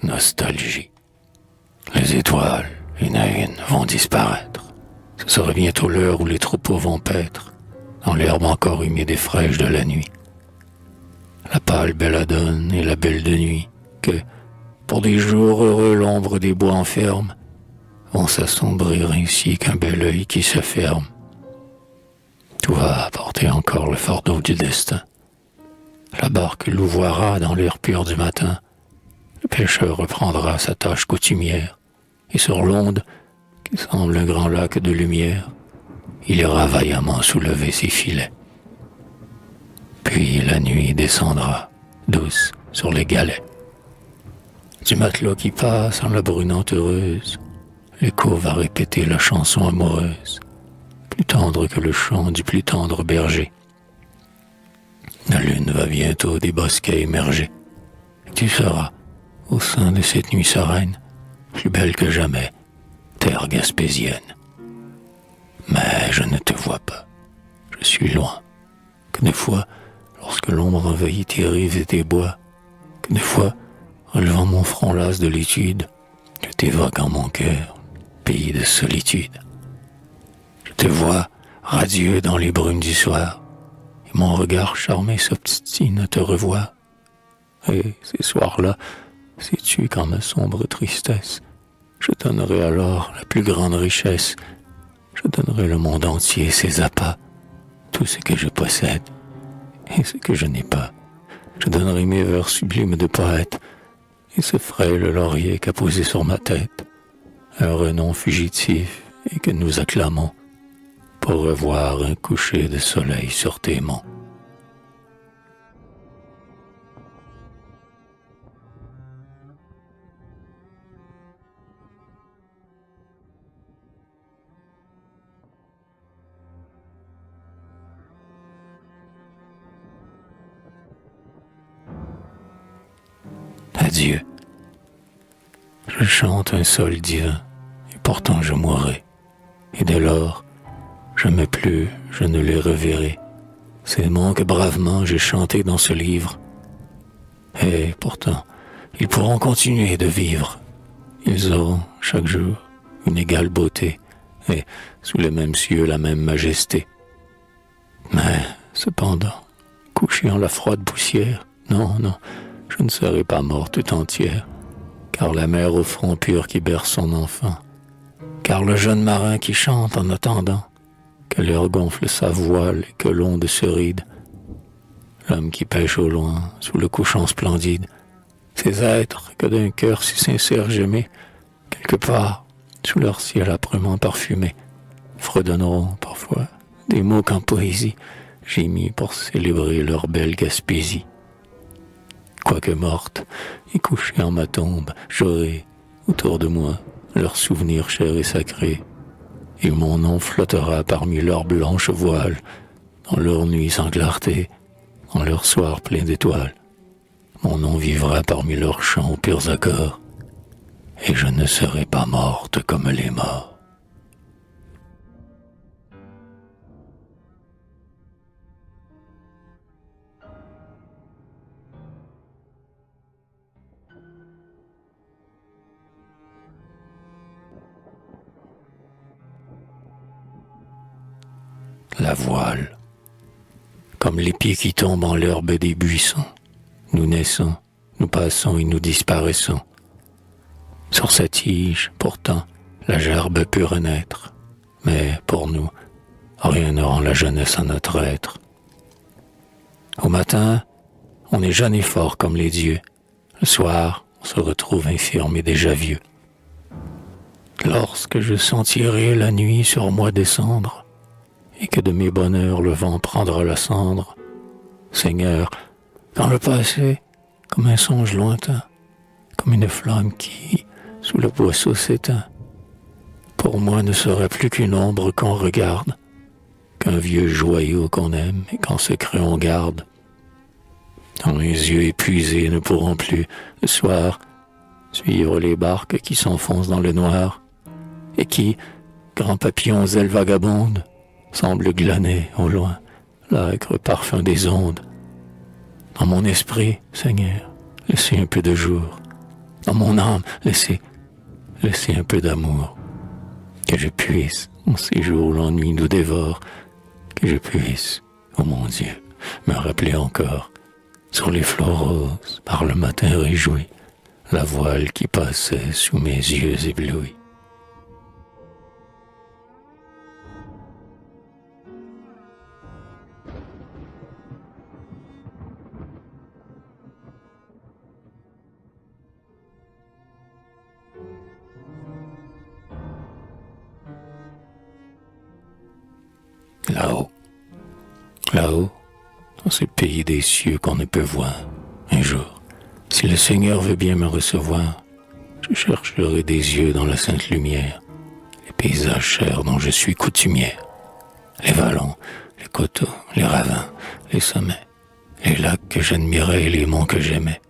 Nostalgie. Les étoiles, une à une, vont disparaître. Ce sera bientôt l'heure où les troupeaux vont paître, dans l'herbe encore humide et fraîche de la nuit. La pâle belladone et la belle de nuit, que, pour des jours heureux l'ombre des bois enferme, vont s'assombrir ainsi qu'un bel œil qui se ferme. Tout va apporter encore le fardeau du destin. La barque louvoiera dans l'air pur du matin. Le pêcheur reprendra sa tâche coutumière, et sur l'onde, qui semble un grand lac de lumière, il ira vaillamment soulever ses filets. Puis la nuit descendra, douce, sur les galets. Du matelot qui passe en la brunante heureuse, l'écho va répéter la chanson amoureuse, plus tendre que le chant du plus tendre berger. La lune va bientôt des bosquets émerger. Tu seras, au sein de cette nuit sereine, plus belle que jamais, terre gaspésienne. Mais je ne te vois pas. Je suis loin. Que des fois, lorsque l'ombre envahit tes rives et tes bois, que des fois, relevant mon front las de l'étude, je t'évoque en mon cœur, pays de solitude. Je te vois, radieux dans les brumes du soir, et mon regard charmé s'obstine à te revoir. Et ces soirs-là, sais-tu qu'en ma sombre tristesse, je donnerai alors la plus grande richesse, je donnerai le monde entier, ses appas, tout ce que je possède et ce que je n'ai pas. Je donnerai mes vers sublimes de poète et ce frêle laurier qu'a posé sur ma tête un renom fugitif et que nous acclamons pour revoir un coucher de soleil sur tes monts. Adieu. Je chante un sol divin, et pourtant je mourrai. Et dès lors, jamais plus je ne les reverrai. Ces mots que bravement j'ai chantés dans ce livre. Et pourtant, ils pourront continuer de vivre. Ils auront, chaque jour, une égale beauté, et sous les mêmes cieux la même majesté. Mais, cependant, couché en la froide poussière, non, je ne serai pas morte tout entière, car la mère au front pur qui berce son enfant, car le jeune marin qui chante en attendant que l'air gonfle sa voile et que l'onde se ride, l'homme qui pêche au loin sous le couchant splendide, ces êtres que d'un cœur si sincère j'aimais, quelque part sous leur ciel âprement parfumé, fredonneront parfois des mots qu'en poésie j'ai mis pour célébrer leur belle Gaspésie. Quoique morte et couchée en ma tombe, j'aurai, autour de moi, leurs souvenirs chers et sacrés, et mon nom flottera parmi leurs blanches voiles, dans leurs nuits sans clarté, dans leurs soirs pleins d'étoiles. Mon nom vivra parmi leurs chants aux purs accords, et je ne serai pas morte comme les morts. La voile, comme les pieds qui tombent en l'herbe des buissons, nous naissons, nous passons et nous disparaissons. Sur cette tige, pourtant, la gerbe peut renaître, mais pour nous, rien ne rend la jeunesse à notre être. Au matin, on est jeune et fort comme les dieux. Le soir, on se retrouve infirme et déjà vieux. Lorsque je sentirai la nuit sur moi descendre, et que de mes bonheurs le vent prendra la cendre, Seigneur, dans le passé, comme un songe lointain, comme une flamme qui, sous le boisseau s'éteint, pour moi ne sera plus qu'une ombre qu'on regarde, qu'un vieux joyau qu'on aime et qu'en secret on garde, dont les yeux épuisés ne pourront plus, le soir, suivre les barques qui s'enfoncent dans le noir, et qui, grands papillons aux ailes vagabondes, semblent glaner au loin l'âcre parfum des ondes. Dans mon esprit, Seigneur, laissez un peu de jour. Dans mon âme, laissez un peu d'amour. Que je puisse, en ces jours où l'ennui nous dévore, que je puisse, oh mon Dieu, me rappeler encore, sur les flots roses, par le matin réjoui, la voile qui passait sous mes yeux éblouis. Là-haut, dans ce pays des cieux qu'on ne peut voir, un jour, si le Seigneur veut bien me recevoir, je chercherai des yeux dans la sainte lumière, les paysages chers dont je suis coutumière, les vallons, les coteaux, les ravins, les sommets, les lacs que j'admirais et les monts que j'aimais.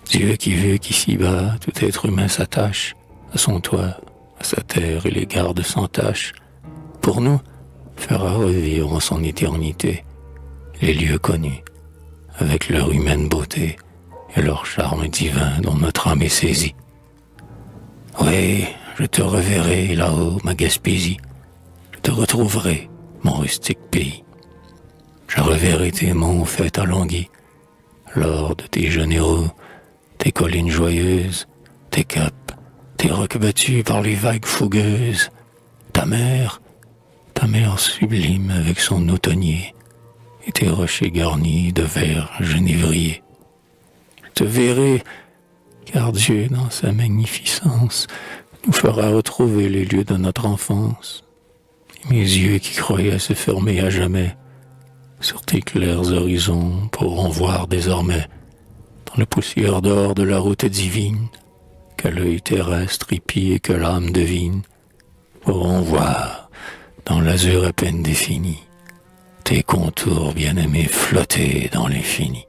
Dieu qui veut qu'ici-bas tout être humain s'attache à son toit, à sa terre et les garde sans tâche, pour nous fera revivre en son éternité les lieux connus, avec leur humaine beauté et leur charme divin dont notre âme est saisie. Oui, je te reverrai là-haut, ma Gaspésie, je te retrouverai, mon rustique pays. Je reverrai tes monts faits à Languy, lors de tes généraux, tes collines joyeuses, tes caps, tes rocs battus par les vagues fougueuses, ta mer sublime avec son automnier, et tes rochers garnis de verre genévrier. Je te verrai, car Dieu, dans sa magnificence, nous fera retrouver les lieux de notre enfance. Et mes yeux qui croyaient se fermer à jamais, sur tes clairs horizons pourront voir désormais, dans le poussière d'or de la route divine, que l'œil terrestre épie et que l'âme devine, pourront voir, dans l'azur à peine défini, tes contours bien-aimés flotter dans l'infini.